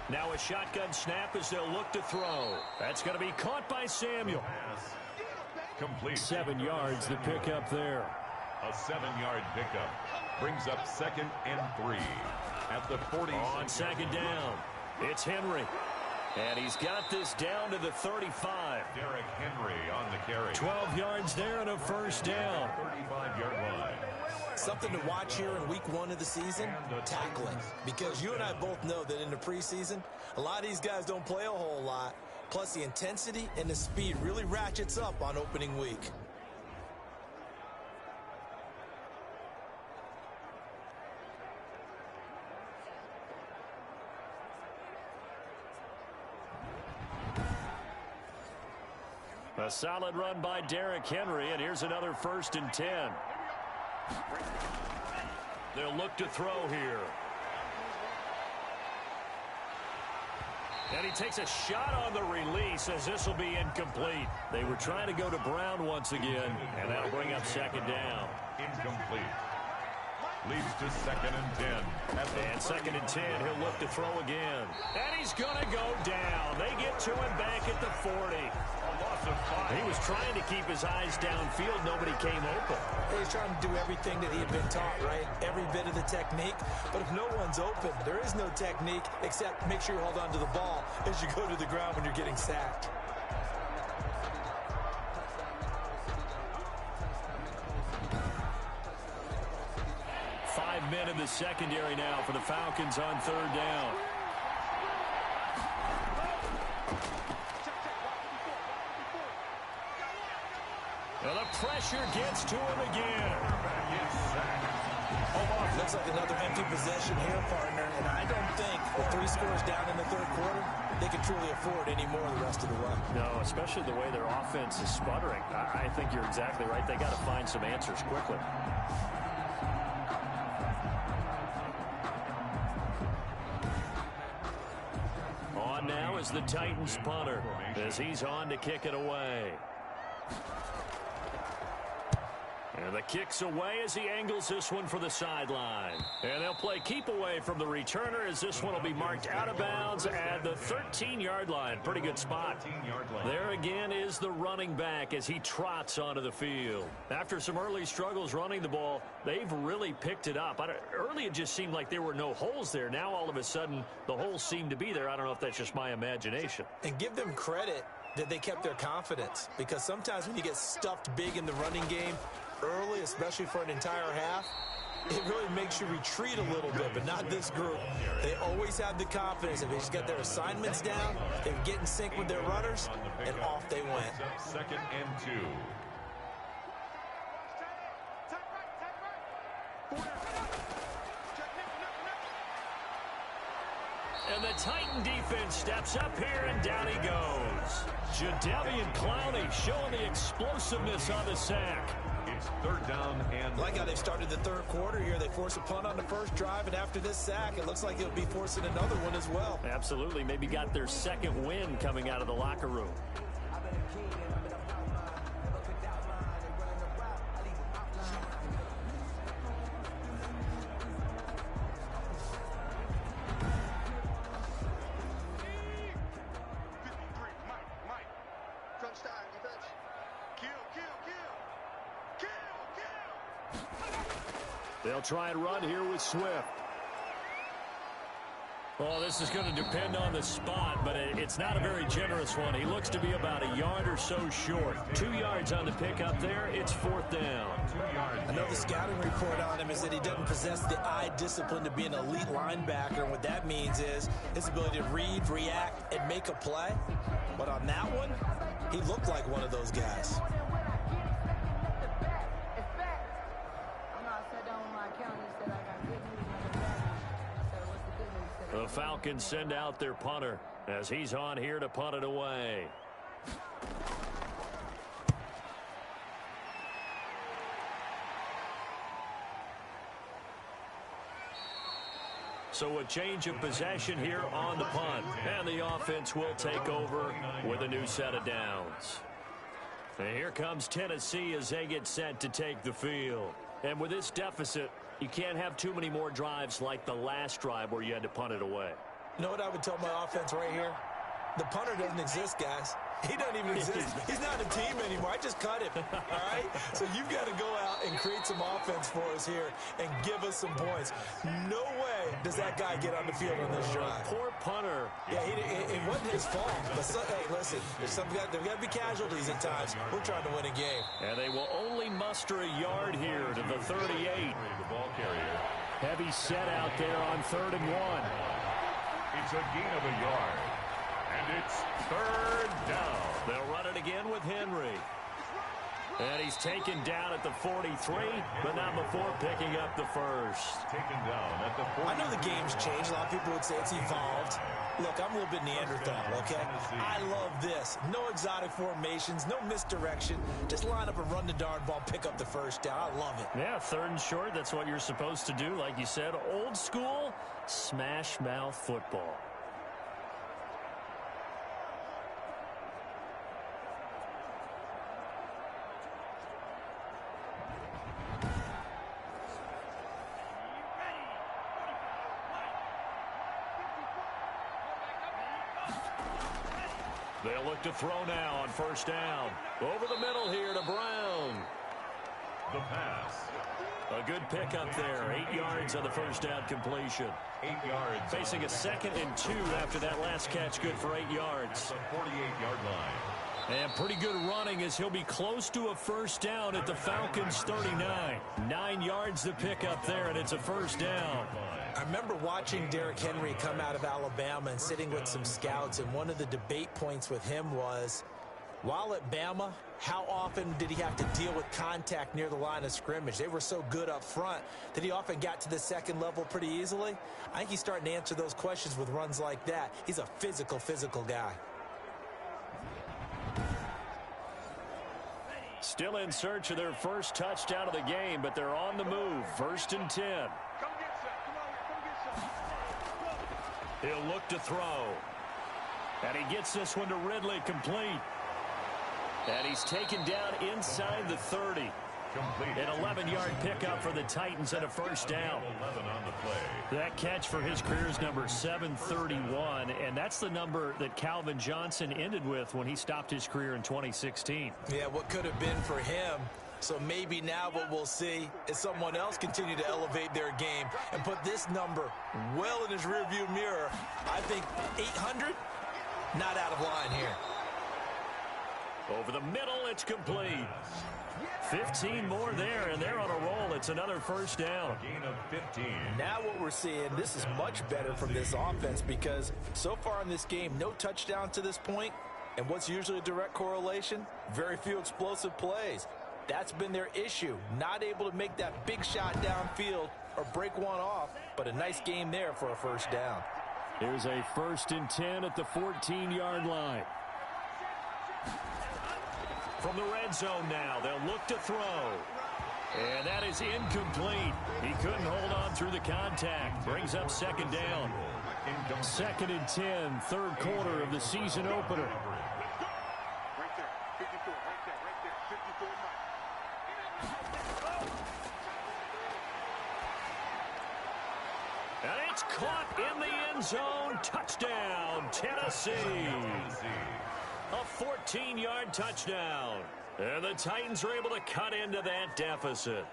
Now a shotgun snap as they'll look to throw. That's going to be caught by Samuel. Complete. 7 yards, the pickup there. A 7-yard pickup. Brings up 2nd and 3. At the 40. On 2nd down, it's Henry. And he's got this down to the 35. Derrick Henry on the carry. 12 yards there and a first down. 35-yard line. Something to watch here in week 1 of the season, tackling. Because you and I both know that in the preseason, a lot of these guys don't play a whole lot. Plus the intensity and the speed really ratchets up on opening week. A solid run by Derrick Henry, and here's another 1st and 10. They'll look to throw here. And he takes a shot on the release as this will be incomplete. They were trying to go to Brown once again, and that'll bring up 2nd down. Incomplete. Leads to 2nd and 10. And 2nd and 10, he'll look to throw again. And he's going to go down. They get to him back at the 40. He was trying to keep his eyes downfield. Nobody came open. He's trying to do everything that he had been taught, right? Every bit of the technique. But if no one's open, there is no technique except make sure you hold on to the ball as you go to the ground when you're getting sacked. Men in the secondary now for the Falcons on 3rd down. And the pressure gets to him again. Looks like another empty possession here, partner. And I don't think with 3 scores down in the 3rd quarter, they can truly afford any more the rest of the way. No, especially the way their offense is sputtering. I think you're exactly right. They got to find some answers quickly. Now is the Titans punter as he's on to kick it away. And the kick's away as he angles this one for the sideline. And they'll play keep away from the returner as this one will be marked out of bounds at the 13-yard line. Pretty good spot. There again is the running back as he trots onto the field. After some early struggles running the ball, they've really picked it up. Early it just seemed like there were no holes there. Now all of a sudden the holes seem to be there. I don't know if that's just my imagination. And give them credit that they kept their confidence, because sometimes when you get stuffed big in the running game early, especially for an entire half, it really makes you retreat a little bit, but not this group. They always have the confidence. If they just got their assignments down, they get in sync with their runners, and off they went. 2nd and 2. And the Titan defense steps up here, and down he goes. Jadeveon Clowney showing the explosiveness on the sack. It's third down and... Like how they started the third quarter here. They force a punt on the first drive, and after this sack, it looks like they'll be forcing another one as well. Absolutely. Maybe got their second win coming out of the locker room. They'll try and run here with Swift. Oh, this is going to depend on the spot, but it's not a very generous one. He looks to be about a yard or so short. 2 yards on the pickup there. It's fourth down. I know the scouting report on him is that he doesn't possess the eye discipline to be an elite linebacker. And what that means is his ability to read, react, and make a play. But on that one, he looked like one of those guys. The Falcons send out their punter as he's on here to punt it away. So a change of possession here on the punt. And the offense will take over with a new set of downs. And here comes Tennessee as they get set to take the field. And with this deficit, you can't have too many more drives like the last drive where you had to punt it away. You know what I would tell my offense right here? The punter doesn't exist, guys. He doesn't even exist. He's not a team anymore. I just cut him, all right? So you've got to go out and create some offense for us here and give us some points. No way does that guy get on the field on this drive. Poor punter. Yeah, it wasn't his fault. But hey, listen, there's got to be casualties at times. We're trying to win a game. And they will only muster a yard here to the 38. The ball carrier. Heavy set out there on 3rd and 1. It's a gain of a yard. And it's third down. They'll run it again with Henry. And he's taken down at the 43, but not before picking up the first. Taken down at the 40. I know the game's changed. A lot of people would say it's evolved. Look, I'm a little bit Neanderthal, okay? I love this. No exotic formations, no misdirection. Just line up and run the darn ball, pick up the first down. I love it. Yeah, 3rd and short, that's what you're supposed to do. Like you said, old school, smash mouth football. They'll look to throw now on 1st down. Over the middle here to Brown. The pass. A good pickup there. 8 yards on the 1st down completion. 8 yards. Facing a 2nd and 2 after that last catch. Good for 8 yards. The 48-yard line. And pretty good running as he'll be close to a 1st down at the Falcons' 39. 9 yards to pick up there, and it's a 1st down. I remember watching Derrick Henry come out of Alabama and sitting with some scouts, and one of the debate points with him was, while at Bama, how often did he have to deal with contact near the line of scrimmage? They were so good up front that he often got to the 2nd level pretty easily. I think he's starting to answer those questions with runs like that. He's a physical guy. Still in search of their first touchdown of the game, but they're on the move. 1st and 10. He'll look to throw. And he gets this one to Ridley, complete. And he's taken down inside the 30. An 11-yard pickup for the Titans and a 1st down. 11 on the play. That catch for his career is number 731, and that's the number that Calvin Johnson ended with when he stopped his career in 2016. Yeah, what could have been for him. So maybe now what we'll see is someone else continue to elevate their game and put this number well in his rearview mirror. I think 800, not out of line here. Over the middle, it's complete. 15 more there, and they're on a roll. It's another 1st down. Gain of 15. Now what we're seeing, this is much better from this offense because so far in this game, no touchdown to this point. And what's usually a direct correlation? Very few explosive plays. That's been their issue. Not able to make that big shot downfield or break one off, but a nice game there for a 1st down. Here's a 1st and 10 at the 14-yard line. From the red zone now, they'll look to throw. And that is incomplete. He couldn't hold on through the contact. Brings up 2nd down. 2nd and 10, 3rd quarter of the season opener. And it's caught in the end zone. Touchdown, Tennessee. A 14-yard touchdown. And the Titans are able to cut into that deficit.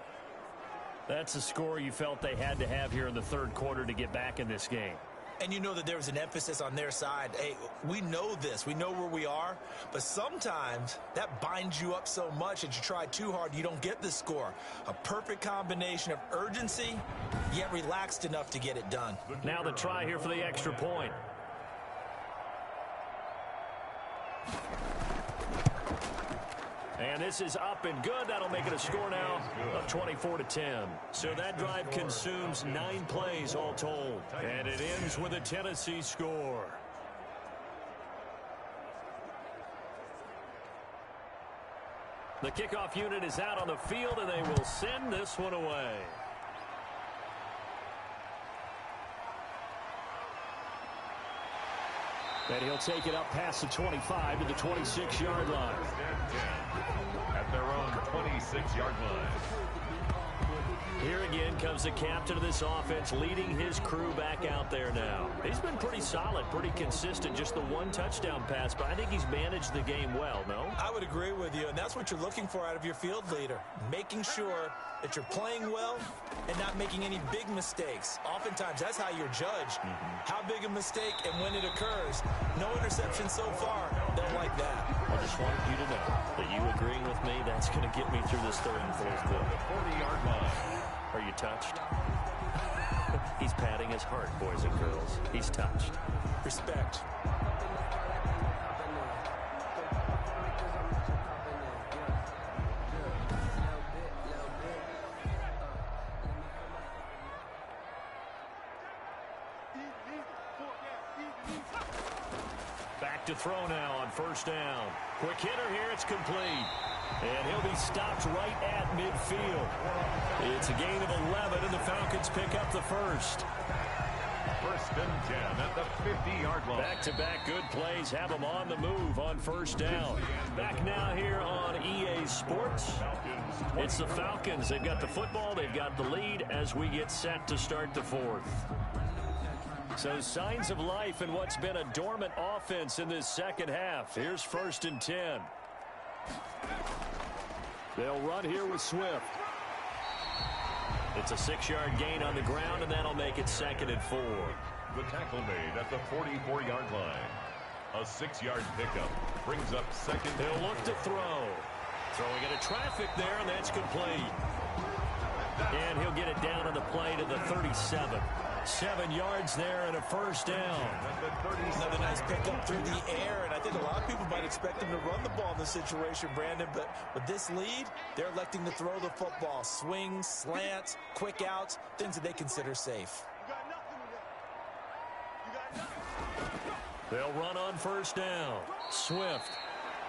That's a score you felt they had to have here in the 3rd quarter to get back in this game. And you know that there was an emphasis on their side. Hey, we know this. We know where we are. But sometimes that binds you up so much that you try too hard, you don't get the score. A perfect combination of urgency, yet relaxed enough to get it done. Now the try here for the extra point. And this is up and good. That'll make it a score now of 24-10. So that drive consumes 9 plays all told. And it ends with a Tennessee score. The kickoff unit is out on the field, and they will send this one away. And he'll take it up past the 25 to the 26-yard line. At their own 26-yard line. Here again comes the captain of this offense, leading his crew back out there now. He's been pretty solid, pretty consistent, just the 1 touchdown pass, but I think he's managed the game well, no? I would agree with you, and that's what you're looking for out of your field leader, making sure that you're playing well and not making any big mistakes. Oftentimes, that's how you're judged. How big a mistake and when it occurs. No interception so far. Don't like that. I just wanted you to know that you agreeing with me, that's going to get me through this 3rd and 4th quarter. 40-yard line. Are you touched? He's patting his heart, boys and girls. He's touched. Respect. Back to throw now on 1st down. Quick hitter here, it's complete. And he'll be stopped right at midfield. It's a gain of 11, and the Falcons pick up the 1st. 1st and 10 at the 50-yard line. Back-to-back good plays have them on the move on 1st down. Back now here on EA Sports. It's the Falcons. They've got the football. They've got the lead as we get set to start the 4th. So signs of life in what's been a dormant offense in this 2nd half. Here's 1st and 10. They'll run here with Swift. It's a 6-yard gain on the ground, and that'll make it 2nd and 4. The tackle made at the 44-yard line. A 6-yard pickup brings up 2nd. They'll look to throw. Throwing into traffic there, and that's complete. And he'll get it down on the play to the 37. 7 yards there and a 1st down. Another nice pickup through the air, and I think a lot of people might expect him to run the ball in this situation, Brandon, but with this lead, they're electing to throw the football. Swings, slants, quick outs, things that they consider safe. They'll run on 1st down. Swift.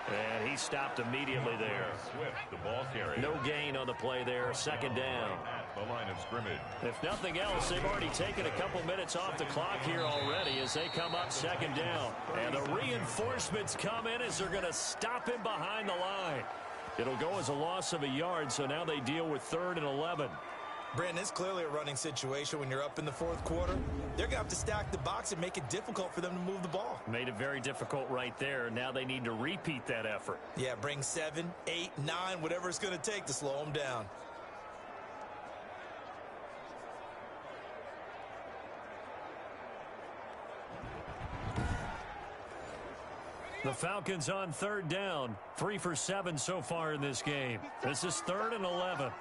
And he stopped immediately there. Swift, the ball carrier. No gain on the play there. 2nd down. At the line of scrimmage. If nothing else, they've already taken a couple minutes off the clock here already as they come up 2nd down. And the reinforcements come in as they're going to stop him behind the line. It'll go as a loss of a yard, so now they deal with 3rd and 11. Brandon, it's clearly a running situation when you're up in the 4th quarter. They're going to have to stack the box and make it difficult for them to move the ball. Made it very difficult right there. Now they need to repeat that effort. Yeah, bring 7, 8, 9, whatever it's going to take to slow them down. The Falcons on 3rd down. 3 for 7 so far in this game. This is 3rd and 11.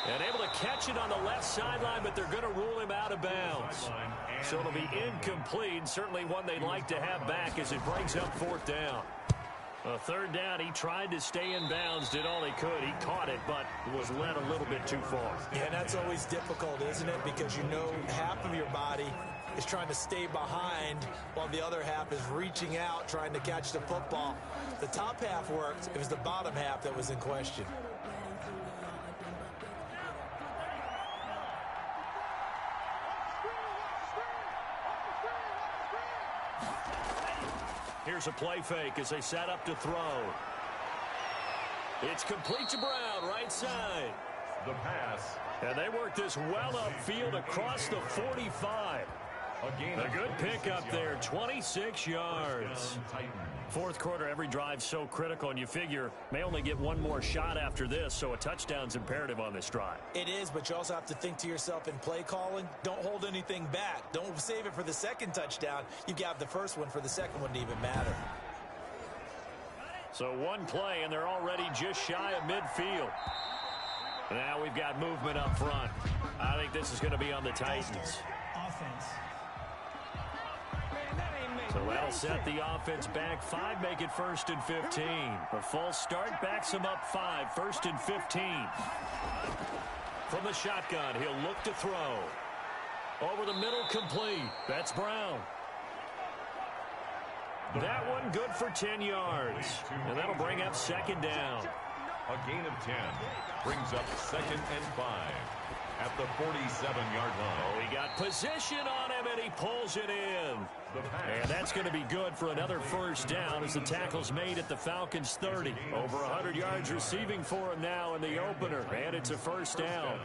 And able to catch it on the left sideline, but they're going to rule him out of bounds. So it'll be incomplete. Certainly one they'd like to have back as it brings up 4th down. A third down, he tried to stay in bounds, did all he could. He caught it, but was led a little bit too far. Yeah, and that's always difficult, isn't it? Because you know half of your body is trying to stay behind while the other half is reaching out, trying to catch the football. The top half worked. It was the bottom half that was in question. Here's a play fake as they set up to throw. It's complete to Brown, right side. The pass. And they work this well upfield across the 45. A good pickup there, 26 yards. Fourth quarter, every drive so critical, and you figure may only get one more shot after this, so a touchdown's imperative on this drive. It is, but you also have to think to yourself in play calling, don't hold anything back. Don't save it for the second touchdown. You got the first one for the second one to even matter. So one play, and they're already just shy of midfield. Now we've got movement up front. I think this is going to be on the Titans. Offense. So that'll set the offense back 5, make it 1st and 15. A false start backs him up 5, 1st and 15. From the shotgun, he'll look to throw. Over the middle, complete. That's Brown. That one good for 10 yards. And that'll bring up 2nd down. A gain of 10 brings up 2nd and 5 at the 47-yard line. Oh, he got position on him, and he pulls it in. And that's going to be good for another 1st down as the tackle's made at the Falcons' 30. Over 100 yards receiving for him now in the opener, and it's a 1st down.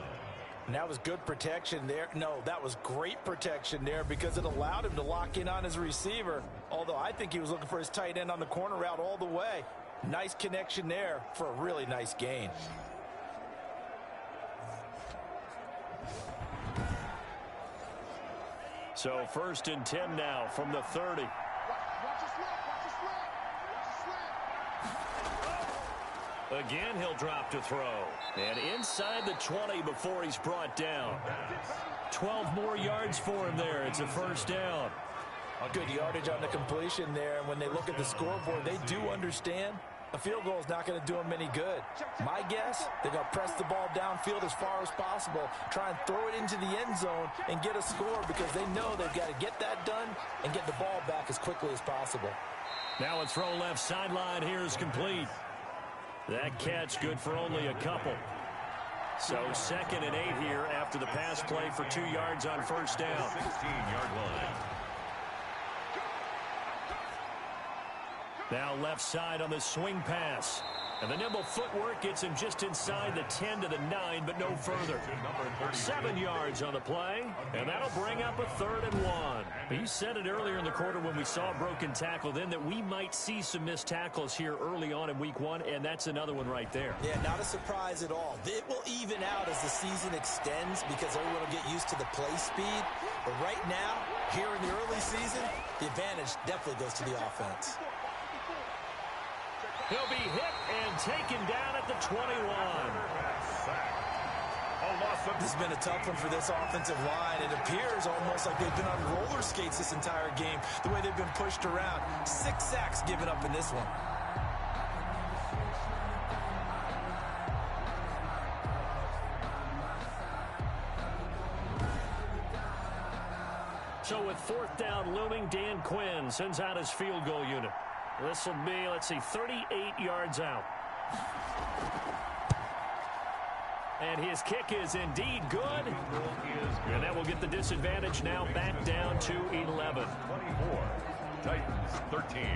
And that was good protection there. No, that was great protection there because it allowed him to lock in on his receiver. Although I think he was looking for his tight end on the corner route all the way. Nice connection there for a really nice gain. So 1st and 10 now from the 30. Again, he'll drop to throw. And inside the 20 before he's brought down. 12 more yards for him there. It's a 1st down. Good yardage on the completion there. And when they look at the scoreboard, they do understand a field goal is not going to do them any good. My guess, they're going to press the ball downfield as far as possible, try and throw it into the end zone and get a score because they know they've got to get that done and get the ball back as quickly as possible. Now a throw left sideline here is complete. That catch good for only a couple. So 2nd and 8 here after the pass play for 2 yards on 1st down. 16-yard line. Now left side on the swing pass. And the nimble footwork gets him just inside the 10 to the 9, but no further. 7 yards on the play, and that'll bring up a 3rd and 1. He said it earlier in the quarter when we saw a broken tackle then that we might see some missed tackles here early on in week 1, and that's another one right there. Yeah, not a surprise at all. It will even out as the season extends because everyone will get used to the play speed. But right now, here in the early season, the advantage definitely goes to the offense. He'll be hit and taken down at the 21. This has been a tough one for this offensive line. It appears almost like they've been on roller skates this entire game, the way they've been pushed around. 6 sacks given up in this one. So with 4th down looming, Dan Quinn sends out his field goal unit. This will be, let's see, 38 yards out. And his kick is indeed good. And that will get the disadvantage now back down to 11. 24, Titans 13.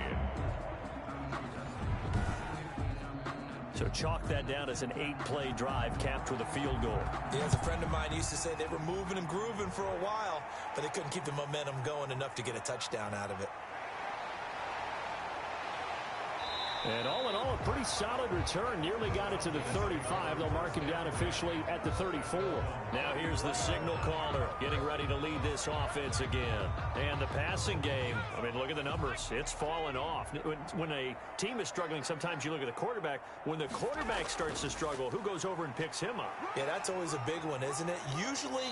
So chalk that down as an 8-play drive capped with a field goal. Yeah, as a friend of mine used to say, they were moving and grooving for a while, but they couldn't keep the momentum going enough to get a touchdown out of it. And all in all, a pretty solid return. Nearly got it to the 35. They'll mark him down officially at the 34. Now here's the signal caller getting ready to lead this offense again. And the passing game, I mean, look at the numbers. It's fallen off. When a team is struggling, sometimes you look at the quarterback. When the quarterback starts to struggle, who goes over and picks him up? Yeah, that's always a big one, isn't it? Usually,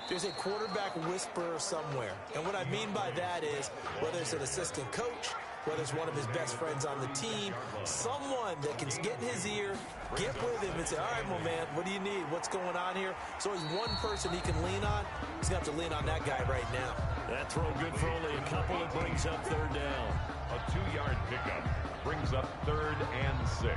there's a quarterback whisperer somewhere. And what I mean by that is, whether it's an assistant coach, whether it's one of his best friends on the team, someone that can get in his ear, get with him and say, all right, my man, what do you need? What's going on here? So he's one person he can lean on. He's going to have to lean on that guy right now. That throw good for only a couple. It brings up third down. A 2-yard pickup brings up 3rd and 6.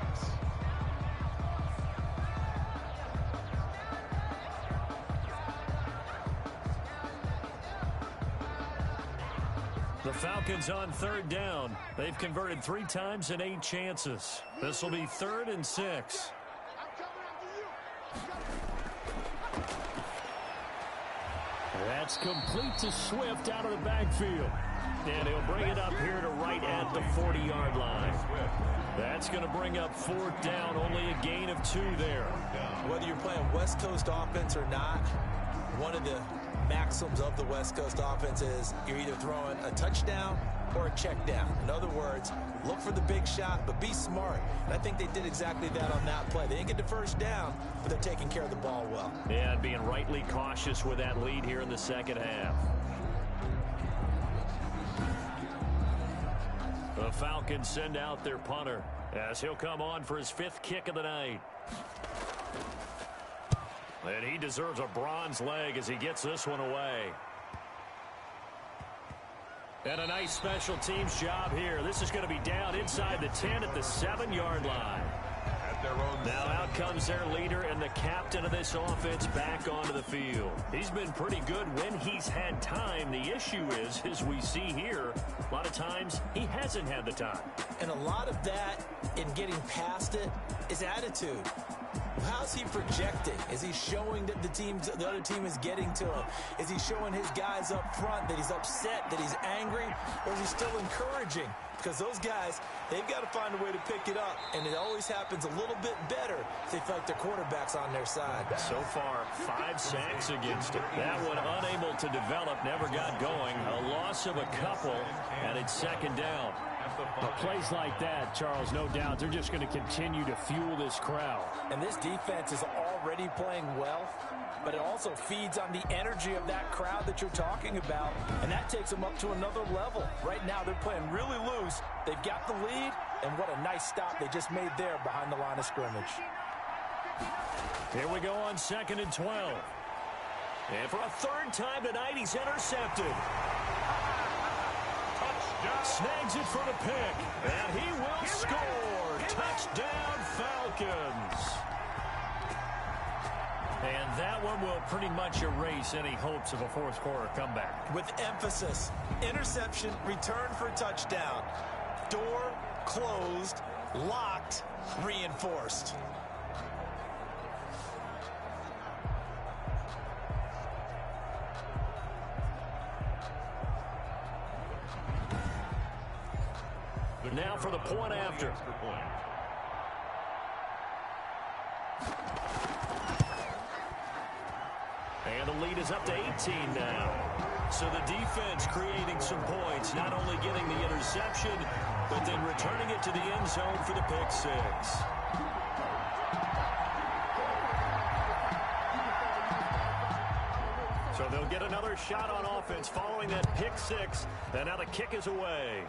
The Falcons on 3rd down. They've converted 3 times in 8 chances. This will be 3rd and 6. That's complete to Swift out of the backfield. And he'll bring it up here to right at the 40-yard line. That's going to bring up 4th down, only a gain of 2 there. Whether you're playing West Coast offense or not, one of the maxims of the West Coast offense is you're either throwing a touchdown or a check down. In other words, look for the big shot, but be smart. And I think they did exactly that on that play. They didn't get the first down, but they're taking care of the ball well. Yeah, and being rightly cautious with that lead here in the second half. The Falcons send out their punter as he'll come on for his 5th kick of the night. And he deserves a bronze leg as he gets this one away. And a nice special teams job here. This is going to be down inside the 10 at the 7-yard line. Now out comes their leader and the captain of this offense back onto the field. He's been pretty good when he's had time. The issue is, as we see here, a lot of times he hasn't had the time. And a lot of that in getting past it is attitude. How's he projecting? Is he showing that the other team is getting to him? Is he showing his guys up front that he's upset, that he's angry, or is he still encouraging? Because those guys, they've got to find a way to pick it up, and it always happens a little bit better if they feel like their quarterback's on their side. So far, 5 sacks against it. That one unable to develop, never got going. A loss of a couple, and it's 2nd down. But plays like that, Charles, no doubt, they're just going to continue to fuel this crowd. And this defense is already playing well, but it also feeds on the energy of that crowd that you're talking about, and that takes them up to another level. Right now, they're playing really loose. They've got the lead, and what a nice stop they just made there behind the line of scrimmage. Here we go on 2nd and 12. And for a 3rd time tonight, he's intercepted. Snags it for the pick, and he will score. Touchdown, Falcons. And that one will pretty much erase any hopes of a 4th quarter comeback. With emphasis, interception, return for touchdown. Door closed, locked, reinforced. Now for the point after. And the lead is up to 18 now. So the defense creating some points, not only getting the interception, but then returning it to the end zone for the pick 6. So they'll get another shot on offense following that pick 6. And now the kick is away.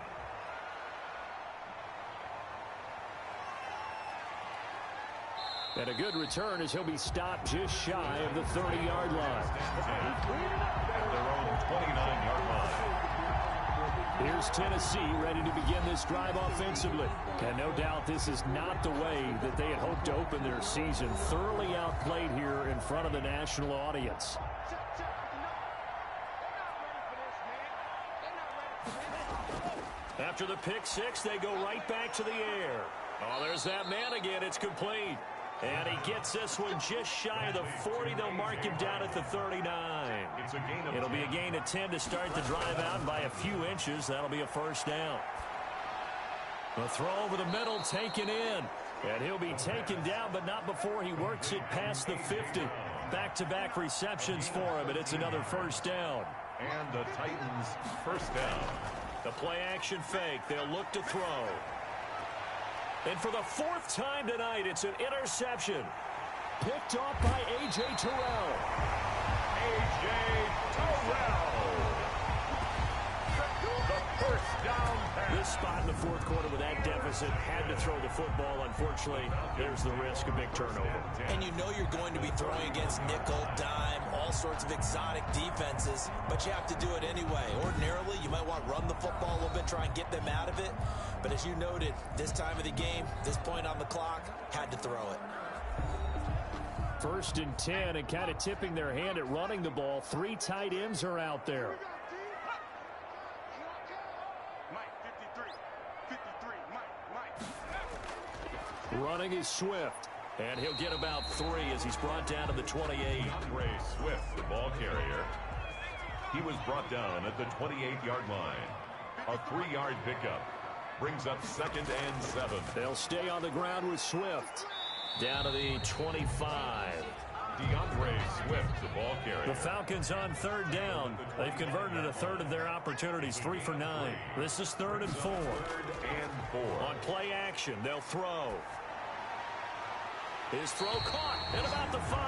And a good return as he'll be stopped just shy of the 30-yard line. At their own 29-yard line. Here's Tennessee ready to begin this drive offensively. And no doubt this is not the way that they had hoped to open their season. Thoroughly outplayed here in front of the national audience. After the pick 6, they go right back to the air. Oh, there's that man again. It's complete. And he gets this one just shy of the 40. They'll mark him down at the 39. It'll be a gain of 10 to start the drive out by a few inches. That'll be a 1st down. The throw over the middle taken in. And he'll be taken down, but not before he works it past the 50. Back-to-back receptions for him, and it's another 1st down. And the Titans 1st down. The play-action fake. They'll look to throw. And for the 4th time tonight, it's an interception. Picked off by A.J. Terrell. A.J. Terrell. The 1st down pass. This spot in the fourth quarter with that deficit, had to throw the football. Unfortunately, there's the risk of big turnover. And you know you're going to be throwing against nickel, dime, all sorts of exotic defenses, but you have to do it anyway. Ordinarily, you might want to run the football a little bit, try and get them out of it. But as you noted, this time of the game, this point on the clock, had to throw it. 1st and 10, and kind of tipping their hand at running the ball. 3 tight ends are out there. Running is Swift, and he'll get about 3 as he's brought down to the 28. DeAndre Swift, the ball carrier. He was brought down at the 28-yard line. A 3-yard pickup brings up 2nd and 7. They'll stay on the ground with Swift. Down to the 25. DeAndre Swift, the ball carrier. The Falcons on 3rd down. They've converted a third of their opportunities, 3 for 9. This is 3rd and 4. 3rd and 4. On play action, they'll throw. His throw caught at about the 5.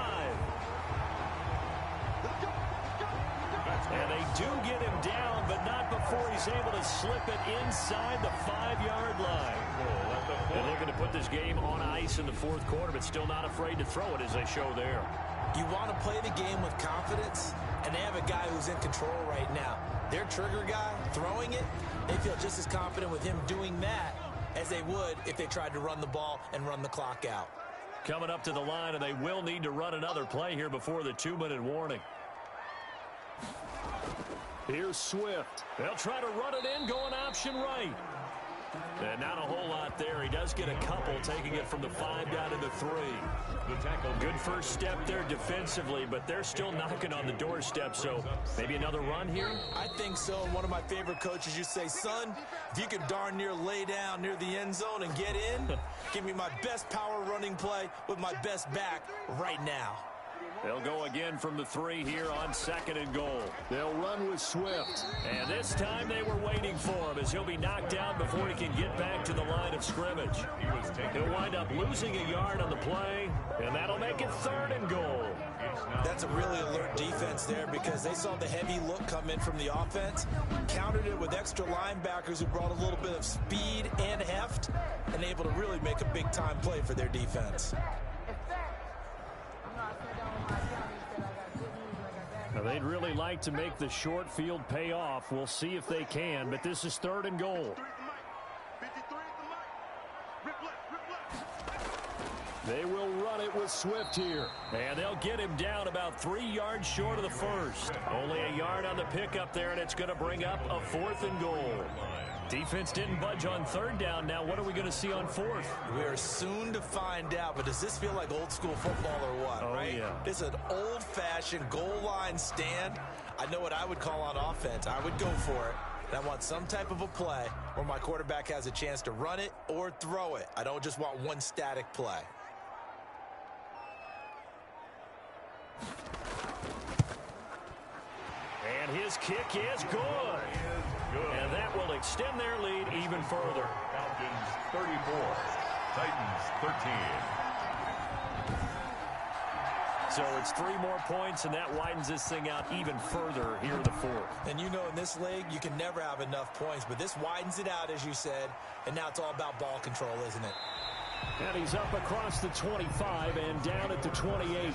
And they do get him down, but not before he's able to slip it inside the 5-yard line. They're looking to put this game on ice in the fourth quarter, but still not afraid to throw it as they show there. You want to play the game with confidence, and they have a guy who's in control right now. Their trigger guy, throwing it, they feel just as confident with him doing that as they would if they tried to run the ball and run the clock out. Coming up to the line, and they will need to run another play here before the 2-minute warning. Here's Swift. They'll try to run it in, going option right. And not a whole lot there. He does get a couple, taking it from the 5 down to the 3. The tackle. Good first step there defensively, but they're still knocking on the doorstep, so maybe another run here? I think so. One of my favorite coaches used to say, son, if you could darn near lay down near the end zone and get in, give me my best power running play with my best back right now. They'll go again from the 3 here on 2nd and goal. They'll run with Swift. And this time they were waiting for him as he'll be knocked down before he can get back to the line of scrimmage. He'll wind up losing a yard on the play, and that'll make it 3rd and goal. That's a really alert defense there because they saw the heavy look come in from the offense, countered it with extra linebackers who brought a little bit of speed and heft, and able to really make a big-time play for their defense. Now, they'd really like to make the short field pay off. We'll see if they can, but this is 3rd and goal. They will run it with Swift here. And they'll get him down about 3 yards short of the first. Only a yard on the pickup there, and it's going to bring up a 4th and goal. Defense didn't budge on 3rd down. Now what are we going to see on 4th? We are soon to find out, but does this feel like old school football or what, right? Yeah. This is an old-fashioned goal line stand. I know what I would call on offense. I would go for it. And I want some type of a play where my quarterback has a chance to run it or throw it. I don't just want one static play. And his kick is good. And that will extend their lead even further. Falcons 34, Titans 13. So it's 3 more points, and that widens this thing out even further here in the 4th. And you know in this league, you can never have enough points, but this widens it out, as you said, and now it's all about ball control, isn't it? And he's up across the 25 and down at the 28.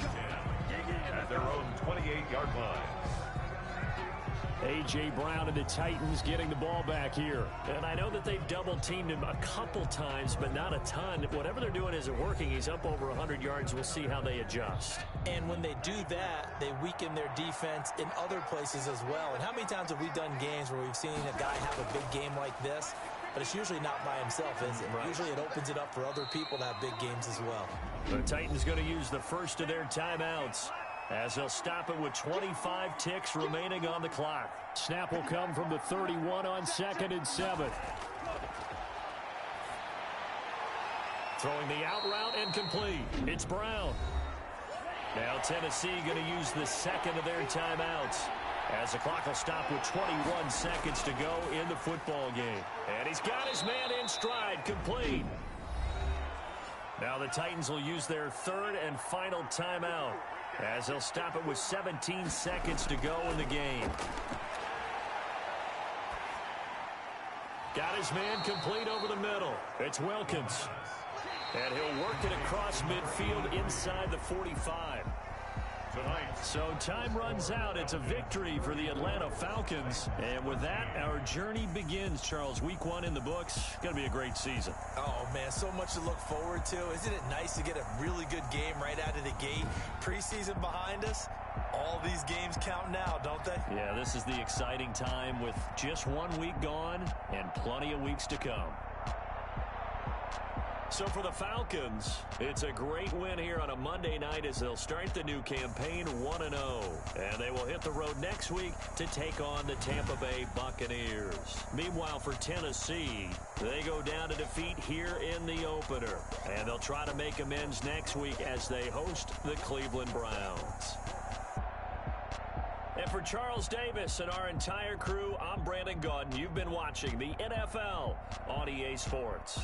At their own 28-yard line. A.J. Brown and the Titans getting the ball back here. And I know that they've double-teamed him a couple times, but not a ton. Whatever they're doing isn't working. He's up over 100 yards. We'll see how they adjust. And when they do that, they weaken their defense in other places as well. And how many times have we done games where we've seen a guy have a big game like this? But it's usually not by himself, is it? Right. Usually it opens it up for other people to have big games as well. The Titans going to use the first of their timeouts, as they'll stop it with 25 ticks remaining on the clock. Snap will come from the 31 on 2nd and 7. Throwing the out route and complete. It's Brown. Now Tennessee going to use the second of their timeouts, as the clock will stop with 21 seconds to go in the football game. And he's got his man in stride, complete. Now the Titans will use their 3rd and final timeout, as they'll stop it with 17 seconds to go in the game. Got his man complete over the middle. It's Wilkins. And he'll work it across midfield inside the 45. So time runs out. It's a victory for the Atlanta Falcons. And with that, our journey begins, Charles. Week 1 in the books. Going to be a great season. Oh, man, so much to look forward to. Isn't it nice to get a really good game right out of the gate? Preseason behind us. All these games count now, don't they? Yeah, this is the exciting time with just 1 week gone and plenty of weeks to come. So for the Falcons, it's a great win here on a Monday night as they'll start the new campaign 1-0. And they will hit the road next week to take on the Tampa Bay Buccaneers. Meanwhile, for Tennessee, they go down to defeat here in the opener. And they'll try to make amends next week as they host the Cleveland Browns. And for Charles Davis and our entire crew, I'm Brandon Gaudin. You've been watching the NFL on EA Sports.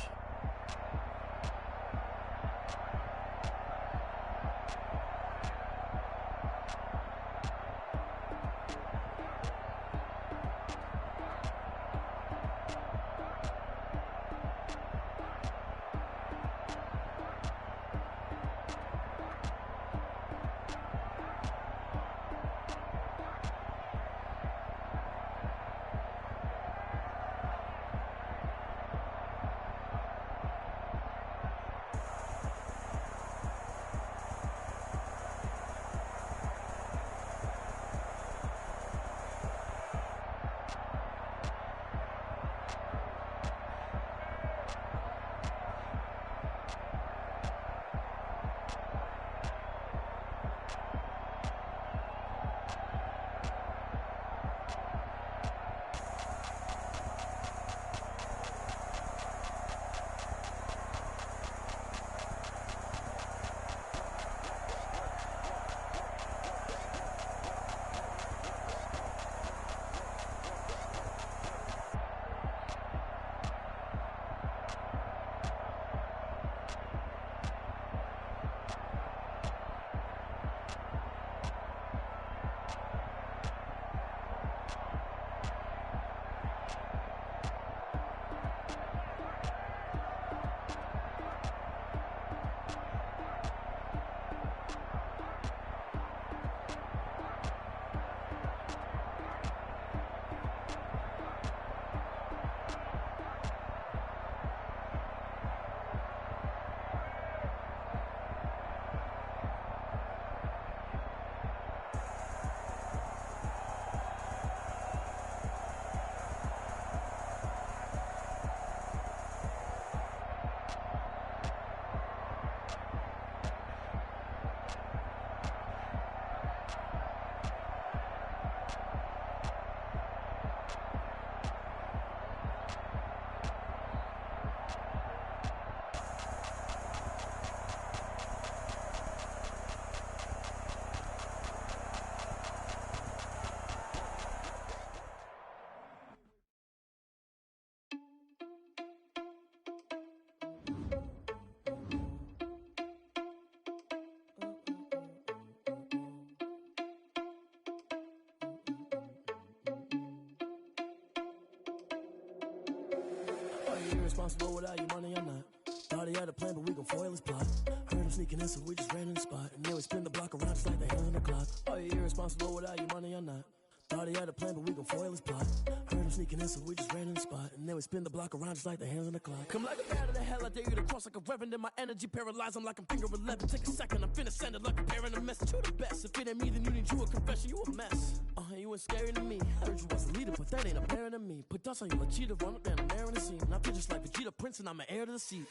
Irresponsible without your money or not. Thought he had a plan, but we gon' foil his plot. Heard him sneaking in, so we just ran in the spot. And then we spin the block around just like the hand on the clock. Are you irresponsible without your money or not? Thought he had a plan, but we gon' foil his plot. Heard him sneaking in, so we just ran in the spot. And then we spin the block around just like the hands on the clock. Come like a bat of the hell, I dare you to cross like a reverend. And my energy paralyzed, I'm like I'm finger 11. Take a second, I'm finna send it like a parent a message. You the best, if it ain't me, then you need you a confession. You a mess, you ain't scary to me. Heard you was a leader, but that ain't apparent to me. Put dust on you like cheetah, run up down the air in the scene. Now pictures like Vegeta Prince, and I'm an heir to the seat.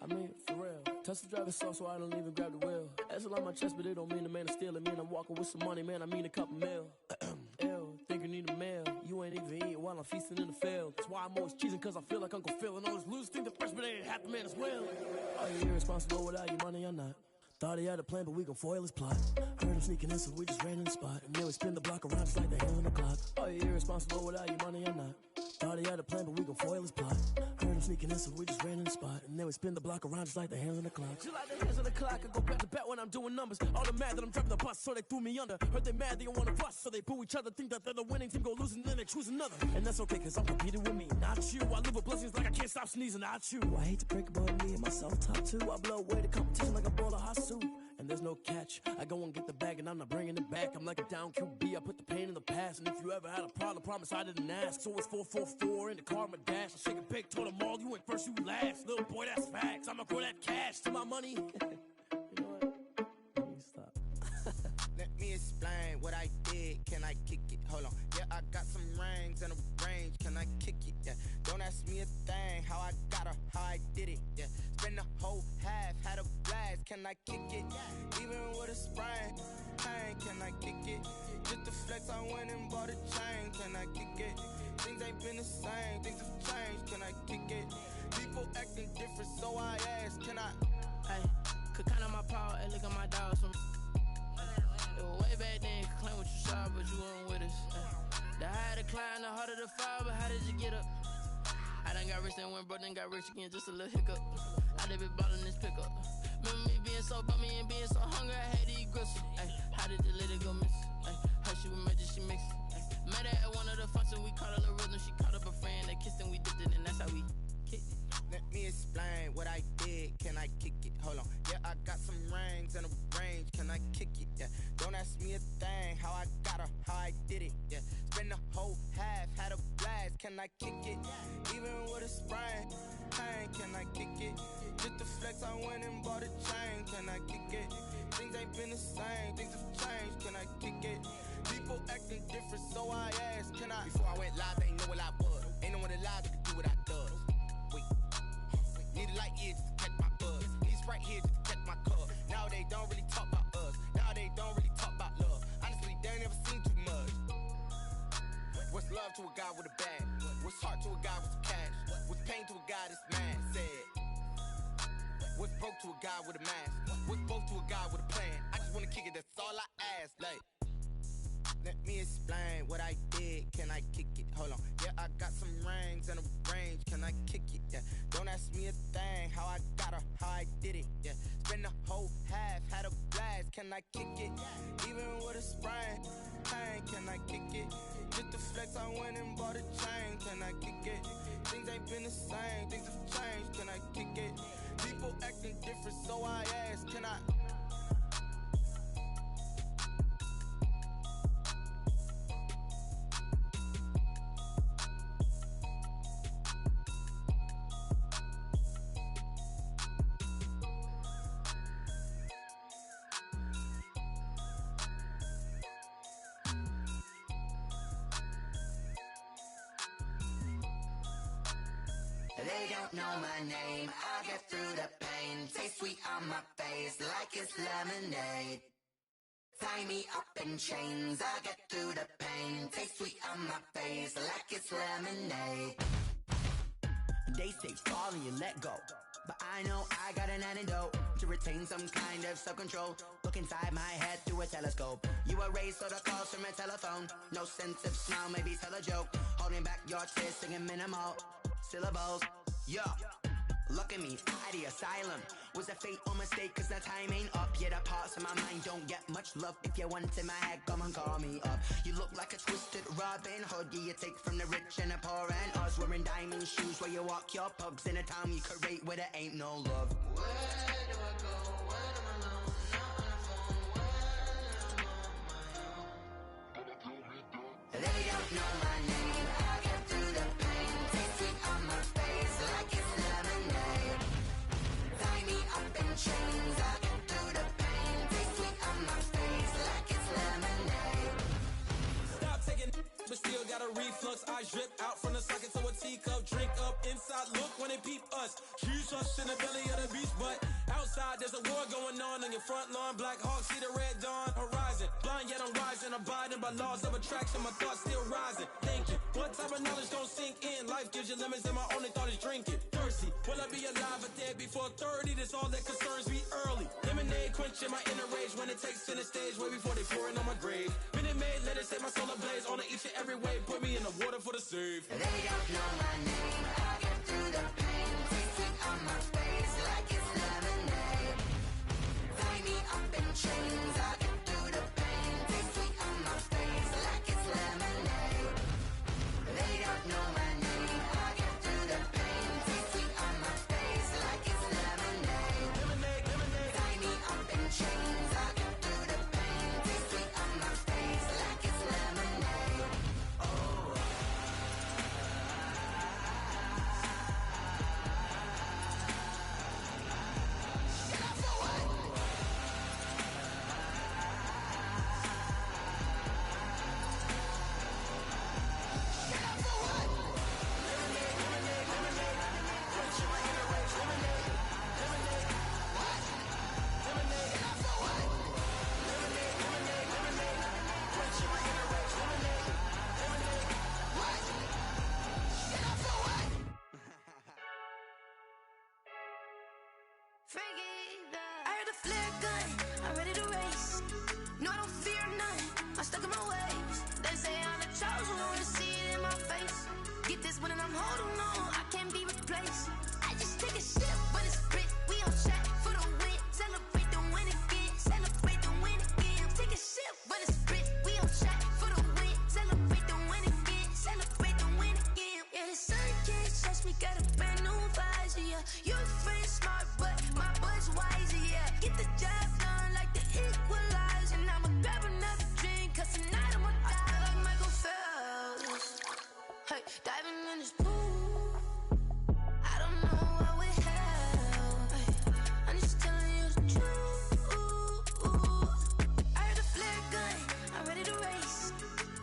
I mean, for real. Touch the driver's soft, so I don't even grab the wheel. That's on my chest, but it don't mean the man is stealing. Mean I'm walking with some money, man, I mean a couple mil. Ew, think you need a meal. You ain't even eating while I'm feasting in the field. That's why I'm always cheesing, cause I feel like Uncle Phil. And all those losers think the freshman ain't half the man as well. Are you irresponsible without your money or not? Thought he had a plan, but we gon' foil his plot. Heard him sneaking in, so we just ran in the spot. And then we spin the block around just like the hands on the clock. Are you irresponsible without your money or not? Thought he had a plan, but we gon' foil his plot. Heard him sneaking in, so we just ran in the spot. And then we spin the block around just like the hands on the clock. Just like the hands on the clock, I go back to back when I'm doing numbers. All the mad that I'm dropping the bus, so they threw me under. Heard they mad, they don't wanna bust, so they boo each other. Think that they're the winning team, go losing, then they choose another. And that's okay, cause I'm competing with me, not you. I live with blessings like I can't stop sneezing, not you. I hate to break it, but me and myself top two. I blow away the competition like a bowl of hot soup. And there's no catch. I go and get the bag and I'm not bringing it back. I'm like a down QB, I put the pain in the past. And if you ever had a problem, promise I didn't ask. So it's 4-4-4 in the car, my dash. I shake a big, told them all, you went first, you last. Little boy, that's facts. I'ma grow that cash to my money. You know what? Let me stop. Let me explain what I did. Can I kick it? Hold on. Yeah, I got some rings and a range. Can I kick it? Yeah. Don't ask me a thing. How I got her, how I did it. Yeah. Spend the whole half, had a blast. Can I kick it? Even with a sprain. Pain, can I kick it? Just to flex, I went and bought a chain. Can I kick it? Things ain't been the same. Things have changed. Can I kick it? People acting different, so I ask. Can I? Hey, could count on my power and look at my dogs from. It was way back then, could claim what you saw, but you weren't with us. The higher the climb, the harder the fall, but how did you get up? I done got rich and went broke, then got rich again, just a little hiccup. I done been ballin' this pickup. Remember me being so bummy and being so hungry, I had to eat gristle. Ay, how did you let it go miss? Ay, her she was magic, she mixed. Met her at one of the functions, we caught a little rhythm, she caught up a friend, they kissed and we dipped it, and that's how we kicked it. Let me explain what I did. Can I kick it? Hold on. Yeah, I got some rings and a range. Can I kick it? Yeah. Don't ask me a thing. How I got her, how I did it. Yeah. Spend the whole half, had a blast. Can I kick it? Even with a sprain. Pain, can I kick it? Just to flex, I went and bought a chain. Can I kick it? Things ain't been the same. Things have changed. Can I kick it? People acting different, so I asked. Can I? Before I went live, they ain't know what I was. Ain't no one alive that could do what I does. Wait. Need a light here just to catch my buzz. Need Sprite here just to catch my cup. Now they don't really talk about us. Now they don't really talk about love. Honestly, they ain't never seen too much. What's love to a guy with a bag? What's heart to a guy with some cash? What's pain to a guy that's mad? Said. What's broke to a guy with a mask? What's both to a guy with a plan? I just wanna kick it, that's all I ask. Like, let me explain what I did. Can I kick it? Hold on. Yeah, I got some rings and a range. Can I kick it? Yeah. Don't ask me a thing. How I got her, how I did it. Yeah. Spend the whole half, had a blast. Can I kick it? Even with a sprain. Pain, can I kick it? Just to flex, I went and bought a chain. Can I kick it? Things ain't been the same. Things have changed. Can I kick it? People acting different, so I ask. Can I? They don't know my name, I get through the pain. Taste sweet on my face like it's lemonade. Tie me up in chains, I get through the pain. Taste sweet on my face like it's lemonade. They say fall and you let go, but I know I got an antidote to retain some kind of self-control. Look inside my head through a telescope. You erase all the calls from a telephone. No sense of smile, maybe tell a joke. Holding back your tears, singing minimal syllables. Yo, look at me, out the asylum. Was a fate or mistake, cause the time ain't up. Yeah, the parts of my mind don't get much love. If you want in my head, come and call me up. You look like a twisted Robin Hood. Yeah, you take from the rich and the poor and us. Wearing diamond shoes where you walk your pugs in a town you create where there ain't no love. Where do I go? When am I alone? Not on the phone. When I'm on my own. They don't know my name. I get through the pain. Taste sweet on my face like it's lemonade. Tie me up in chains. I get through the pain. Taste sweet on my face like it's lemonade. Stop taking, but still got a reflux. I drip out from the socket to a teacup. Drink up inside. Look when they peep us. Choose us in the belly of the beast, but outside there's a war going on your front lawn. Black Hawk, see the red dawn horizon. Blind yet I'm rising, abiding by laws of attraction. My thoughts still rising, thinking what type of knowledge gon' sink in? Life gives you limits and my only thought is drinking. Thirsty, will I be alive or dead before 30? That's all that concerns me early. Lemonade quenching my inner rage when it takes center stage way before they pouring on my grave. Minute Maid, let it set my soul ablaze on each and every way. Put me in the water for the save. They don't know my name. I get through the pain. Taste it on my face like it's lemonade. Tie me up in chains. I get through the pain. Taste it on my face like it's lemonade. They don't know my name. I get through the pain. Taste it on my face like it's lemonade. Lemonade, lemonade. Tie me up in chains. I get through the pain. Taste it on my face like it's lemonade. Oh. Shut up for what? Shut up for what? Lemonade, lemonade, lemonade. Quenching my inner rage. Lemonade, lemonade. What? Lemonade. Shut up for what? Lemonade, lemonade, lemonade. Quenching my inner rage. Lemonade, lemonade. What? Shut up for what? I heard the flare gun, I'm ready to race. No, I don't fear none, I'm stuck in my ways. They say I'm the chosen one, to see it in my face. Get this one and I'm holding on, I can't be replaced. I just take a sip, but it's split, we on track for the win. Celebrate the win again, celebrate the win again. Take a sip, but it's split, we on track for the win. Celebrate the win again, celebrate the win again. Yeah, the sun can't touch me, got a brand new visor, yeah. Your friend smart, but my bud's wiser, yeah. Get the job done like the equalizer. And I'ma grab another drink, cause tonight I'ma die like Michael Phelps. Hey, diving in this pool, I don't know what we have. Hey, I'm just telling you the truth. I heard the flare gun, I'm ready to race.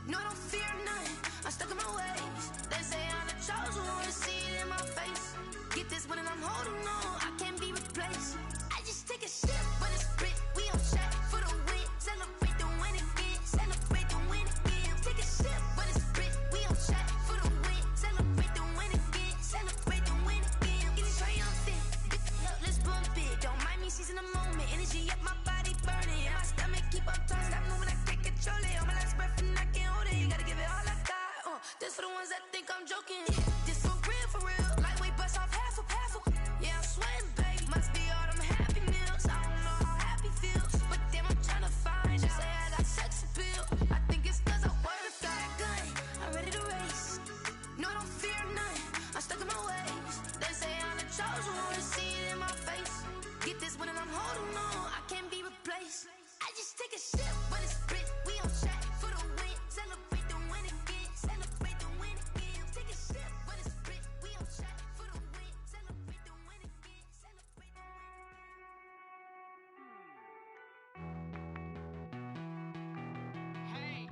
No, I don't fear none, I'm stuck in my ways. They say I'm the chosen one, to see it in my face. Get this one and I'm holding on, I can't be replaced. I just take a sip, but it's split, we on track for the win. Celebrate the win again, celebrate the win again. Take a sip, but it's split, we on track for the win. Celebrate the win again, celebrate the win again. Get it triumphant, look, let's bump it. Don't mind me seizing the moment, energy up my body burning. And my stomach keep on turning, stop moving, I can't control it. On my last breath and I can't hold it, you gotta give it all I got. This for the ones that think I'm joking. This for real, lightweight bust off half a. Yeah, I'm sweating, baby, must be all them happy meals. I don't know how happy feels, but damn, I'm tryna find out. Say I got sex appeal, I think it's cause I work that gun. I'm ready to race, no, I don't fear none, I'm stuck in my ways. They say I'm the chosen one, to see it in my face. Get this one and I'm holding on, I can't be replaced. I just take a sip, but it's split, we on track for the win. Celebrate the win again, celebrate the win again. Take a sip, but it's split, we on track for the win. Celebrate the win again, celebrate the win. Hey.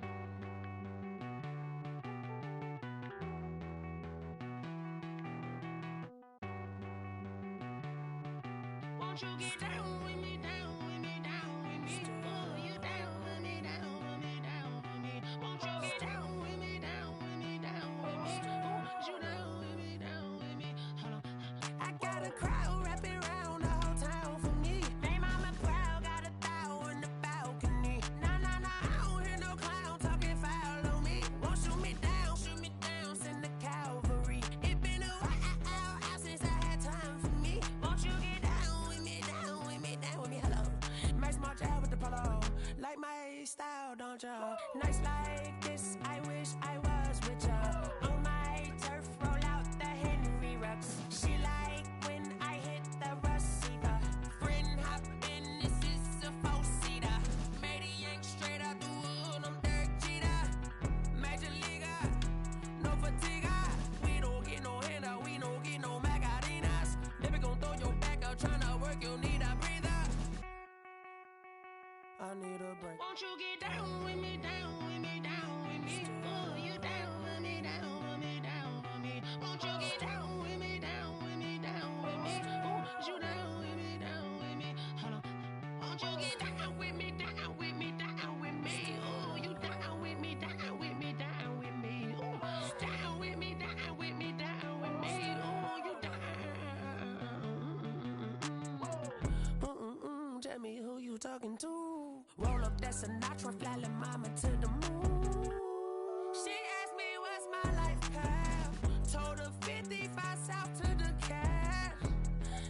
Won't you get down with me, down with me, down with me? Oh, you down with me, down with me, down with me. Won't you get down with me, down with me, down with me? Oh, you down with me, down with me? Hold on. I got a crowd wrapping around the whole town for me. They mama proud, got a thou in the balcony. Nah, nah, nah, I don't hear no clown talking foul on me. Won't shoot me down, send the cavalry. It been a while since I had time for me. Won't you get down with me, down with me, down with me? Hello. Max March out with the polo. Like my style, don't ya? Nights like this, I wish I was with ya. On my turf, roll out the Henry Rux. She like when I hit the receiver. Friend hop in, this is a four-seater. Made a yank straight out the wood, I'm Derek Jeter. Major leaguer, no fatigue. We don't get no handout, we don't get no Macarinas. Baby gon' throw your back out, tryna work, you need a breather. I need a break. Won't you get down with me, down with me, down with me? Oh, you down with me, down with me, down with me? Won't you get down with me, down with me, down with me? Oh, you down with me, down with me? Hold on. Won't you get down with me, down with me, down with me? Oh, you down with me, down with me, down with me? Oh, down with me, down with me, down with me? Oh, you down. Tell me who you talking to. Roll up that Sinatra, fly la mama to the moon. She asked me what's my life path. Told her 55 south to the cab.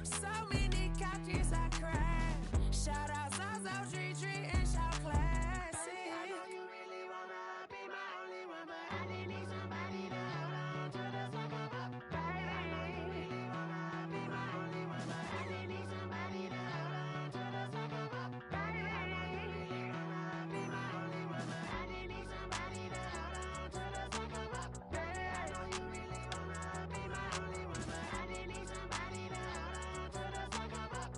So many couches I cried. Shout out South Street and shout classic. I know you really wanna be my only one, but I didn't need somebody to hold on to the second up. Baby, I know you really wanna be my only one, but I didn't need somebody to hold on to the second up. Baby, I know you really wanna be my only one, but I didn't need somebody to hold on to the second up. Baby, I know you really wanna be my only one, but I didn't need somebody to hold on to the second up.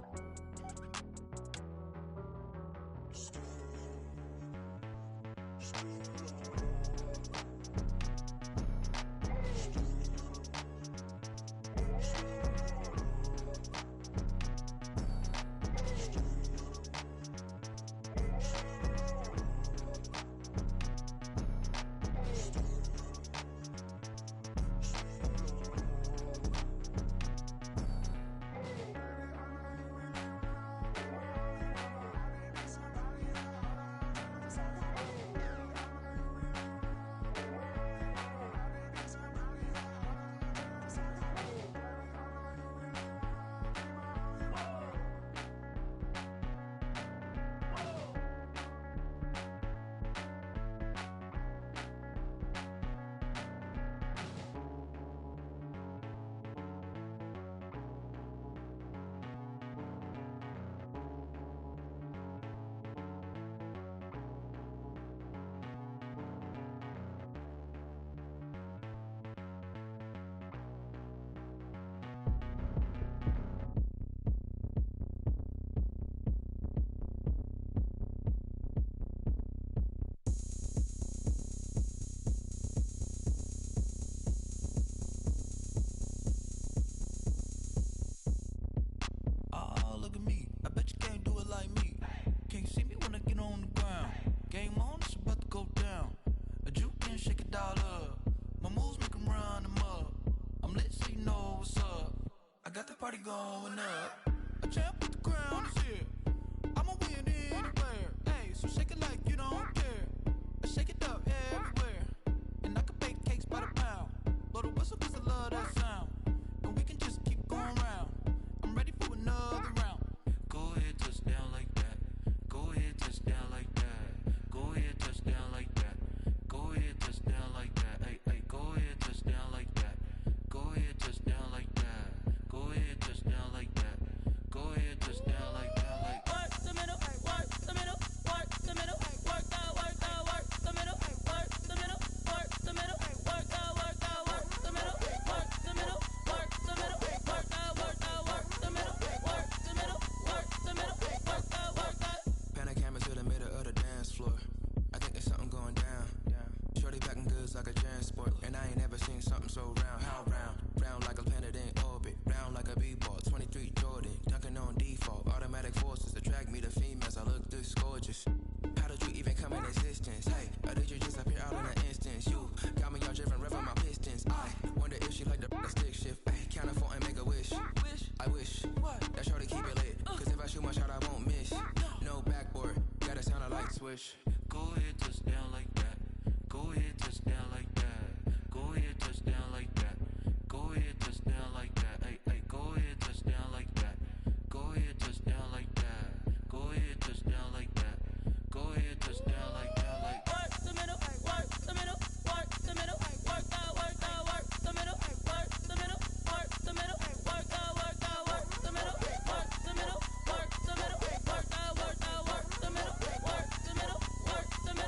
Oh, look at me. I bet you can't do it like me. Can't see me when I get on the ground. Game on, it's about to go down. A juke and shake it all up. My moves make 'em run them up. I'm lit so you know what's up. I got the party going up. A champ with the crown is here. I'ma win anywhere. Hey, so shake it like you don't care. I shake it up everywhere. And I can bake cakes by the pound. Blow the whistle 'cause I love that sound. And we can just keep going round. I'm ready for another round. Go ahead, touch down like that. Go ahead, touch down like that. Go ahead, touch down like that. Go ahead, touch down like that. Hey, hey, go ahead, touch down like that. Go ahead, touch down like that. Go ahead, touch down like that. Go ahead, touch down like that. Like Work the middle, work the middle, work the middle, work the middle, work the middle, work the middle, work the middle, work the middle, work the middle, work the middle, work the middle, work the middle, work the. Pan a camera to the middle of the dance floor. I think there's something going down. Shorty packing goods like a transport, and I ain't never seen something so round. How round? Round like a planet in orbit, round like a b-ball. 23 Jordan, dunking on default. Automatic forces attract me to females. I look this gorgeous. How did you even come in existence? Hey, or did you just appear all in an instance? You got me all driven, revving my pistons. I wonder if she like the stick shift. Ay, count a four and make a wish. I wish that shorty keep it lit. 'Cause if I shoot my shot, I won't miss. No backboard, gotta sound a light switch. go ahead, touch down like that. Go ahead, touch down like that. Go ahead, touch down like that. Go ahead, touch down like that. Hey, hey, go ahead, touch down like that. Go ahead, touch down like that. Go ahead, touch down like that. Go ahead, touch down like that. Like work the middle, work the middle, work the middle, work the middle, work the middle, work the middle, work the middle, work the middle, work the middle, work the middle, work the middle, work the middle, work the middle, work the middle, work the middle.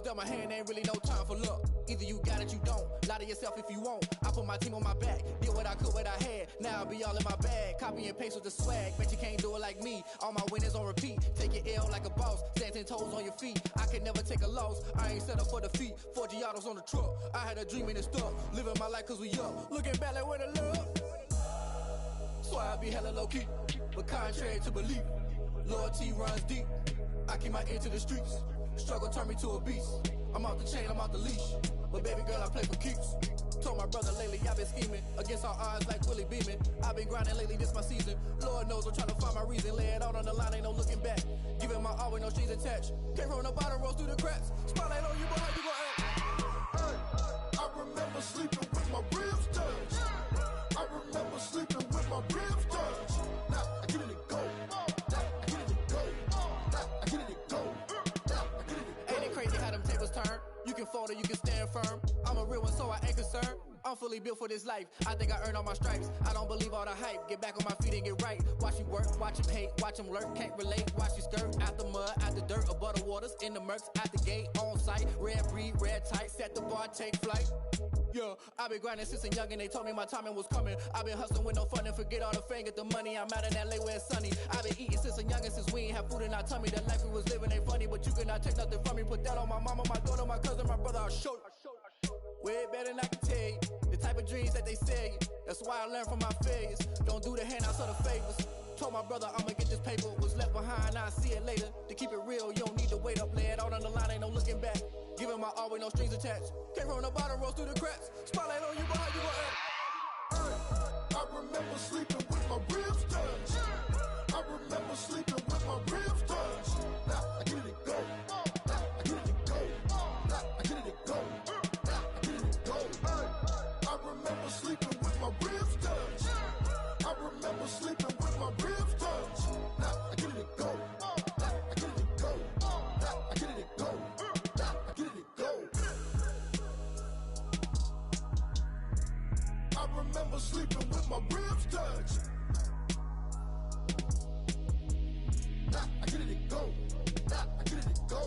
dealt my hand, ain't really no time for luck. Either you got it, you don't. Lie to yourself if you won't. I put my team on my back, did what I could, what I had. Now I'll be all in my bag, copy and paste with the swag. Bet you can't do it like me. All my winners on repeat. Take your L like a boss, stand 10 toes on your feet. I can never take a loss. I ain't set up for defeat. 4 Giottos on the truck. I had a dream and it stuck. Living my life cause we up. Looking back like where the love. So I be hella low key, but contrary to belief, loyalty runs deep. I keep my ear to the streets. Struggle turned me to a beast. I'm off the chain, I'm off the leash. But baby girl, I play for keeps. Told my brother lately, I've been scheming against all odds like Willie Beeman. I've been grinding lately, this my season. Lord knows I'm trying to find my reason. Lay it out on the line, ain't no looking back. Giving my all with no strings attached. Came from the bottom, rose through the cracks. Spotlight on you, but how you gon' act? Hey, I remember sleeping with my ribs touched. I remember sleeping with my ribs touched. Now I get it to go. Now I get it to go. Now I get it to go. Now I get it to go. Ain't it crazy how them tables turn? You can fold or you can stand firm. I'm a real one, so I ain't concerned. I'm fully built for this life. I think I earned all my stripes. I don't believe all the hype. Get back on my feet and get right. Watch you work, watch him hate, watch him lurk. Can't relate, watch you skirt. Out the mud, out the dirt, above the waters, in the murks, out the gate, on site. Red breed, red tight, set the bar, take flight. Yeah, I've been grinding since a young and they told me my timing was coming. I've been hustling with no fun and forget all the fame, get the money. I'm out in LA where it's sunny. I've been eating since a youngin', since we ain't have food in our tummy. The life we was living ain't funny, but you cannot take nothing from me. Put that on my mama, my daughter, my cousin, my brother, I'll show you. Way better than I can tell you. The type of dreams that they sell you. That's why I learned from my failures. Don't do the handouts or the favors. Told my brother I'ma get this paper. Was left behind, I'll see it later. To keep it real, you don't need to wait up. Lay it out on the line, ain't no looking back. Giving my all with no strings attached. Came from the bottom, rose through the cracks. Spotlight on you, but how you gon' act? Hey, I remember sleeping with my ribs touched. I remember sleeping with my ribs touched. Now I get it to go. Now I get it to go. Now I get it to go. Now I get it to go. Hey, I remember sleeping with my ribs touched. I remember sleeping with my ribs touched. Now I get it to go. Now I get it to go. Now I get it to go. Now I get it to go. I remember sleeping with my ribs touched. Now I get it to go. Now I get it to go.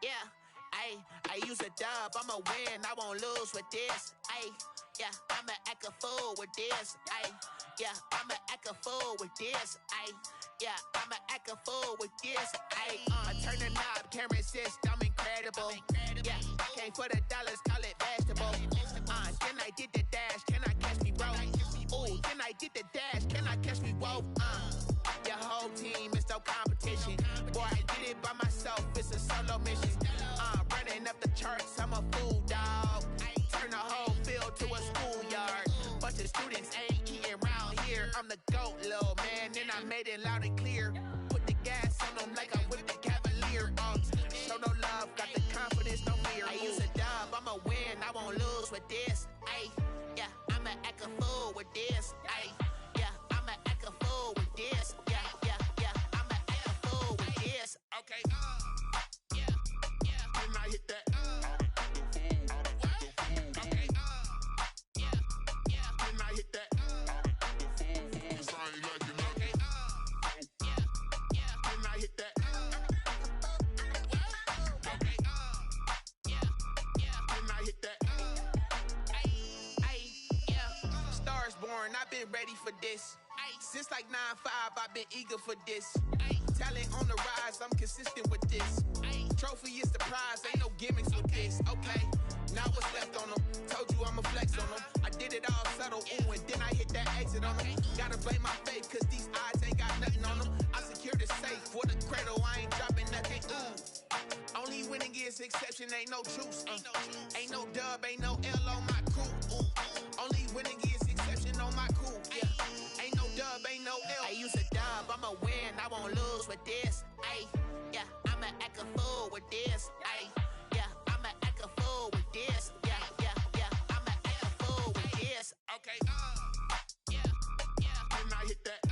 Yeah, I use a dub, I'ma win, I won't lose with this. Yeah, I'ma act a fool with this. Yeah, I'ma act a fool with this. Yeah, I'ma act a fool with this. I turn the knob, camera assist, I'm incredible. Yeah, came for the dollars, call it vegetable. Then I did the dash, can I catch me, bro? Ooh, then I did the dash, can I catch me, whoa? Your whole team is no competition. Boy, I did it by myself, it's a solo mission. Running up the charts, I'm a fool, dog. Turn the whole field to a schoolyard. Bunch of students ain't eating round here. I'm the GOAT, little man, and I made it loud and clear. Put the gas on them like I'm with the Cavalier. Show no love, got the confidence, no fear. I use a dub, I'ma win, I won't lose with this. Yeah, I'ma act a fool with this. Yeah, I'ma act a fool with this. Yeah, I'ma act a fool with this. Okay, Can I hit that? Okay, Can I hit that? Cause I ain't like you nothing. Can I hit that? Can I hit that? Stars born, I've been ready for this. Since like 9-5, I've been eager for this. Talent on the rise, I'm consistent with this. Trophy is the prize, ain't no gimmicks with this. Okay, now what's left on them? Told you I'ma flex on them. I did it all subtle, ooh, and then I hit that exit on them. Gotta blame my faith, cause these odds ain't got nothing on them. I secured the safe for the cradle, I ain't dropping nothing, ooh. Only winning is exception, ain't no truce. Ain't no dub, ain't no L on my crew. Only winning is exception on my crew. Yeah, ain't no dub, ain't no L. I use a dub, I'ma win, I won't lose with this. Yeah, I'ma act a fool with this. Yeah, I'ma act a fool with this. Yeah, I'ma act a fool with this. Okay, Can I hit that?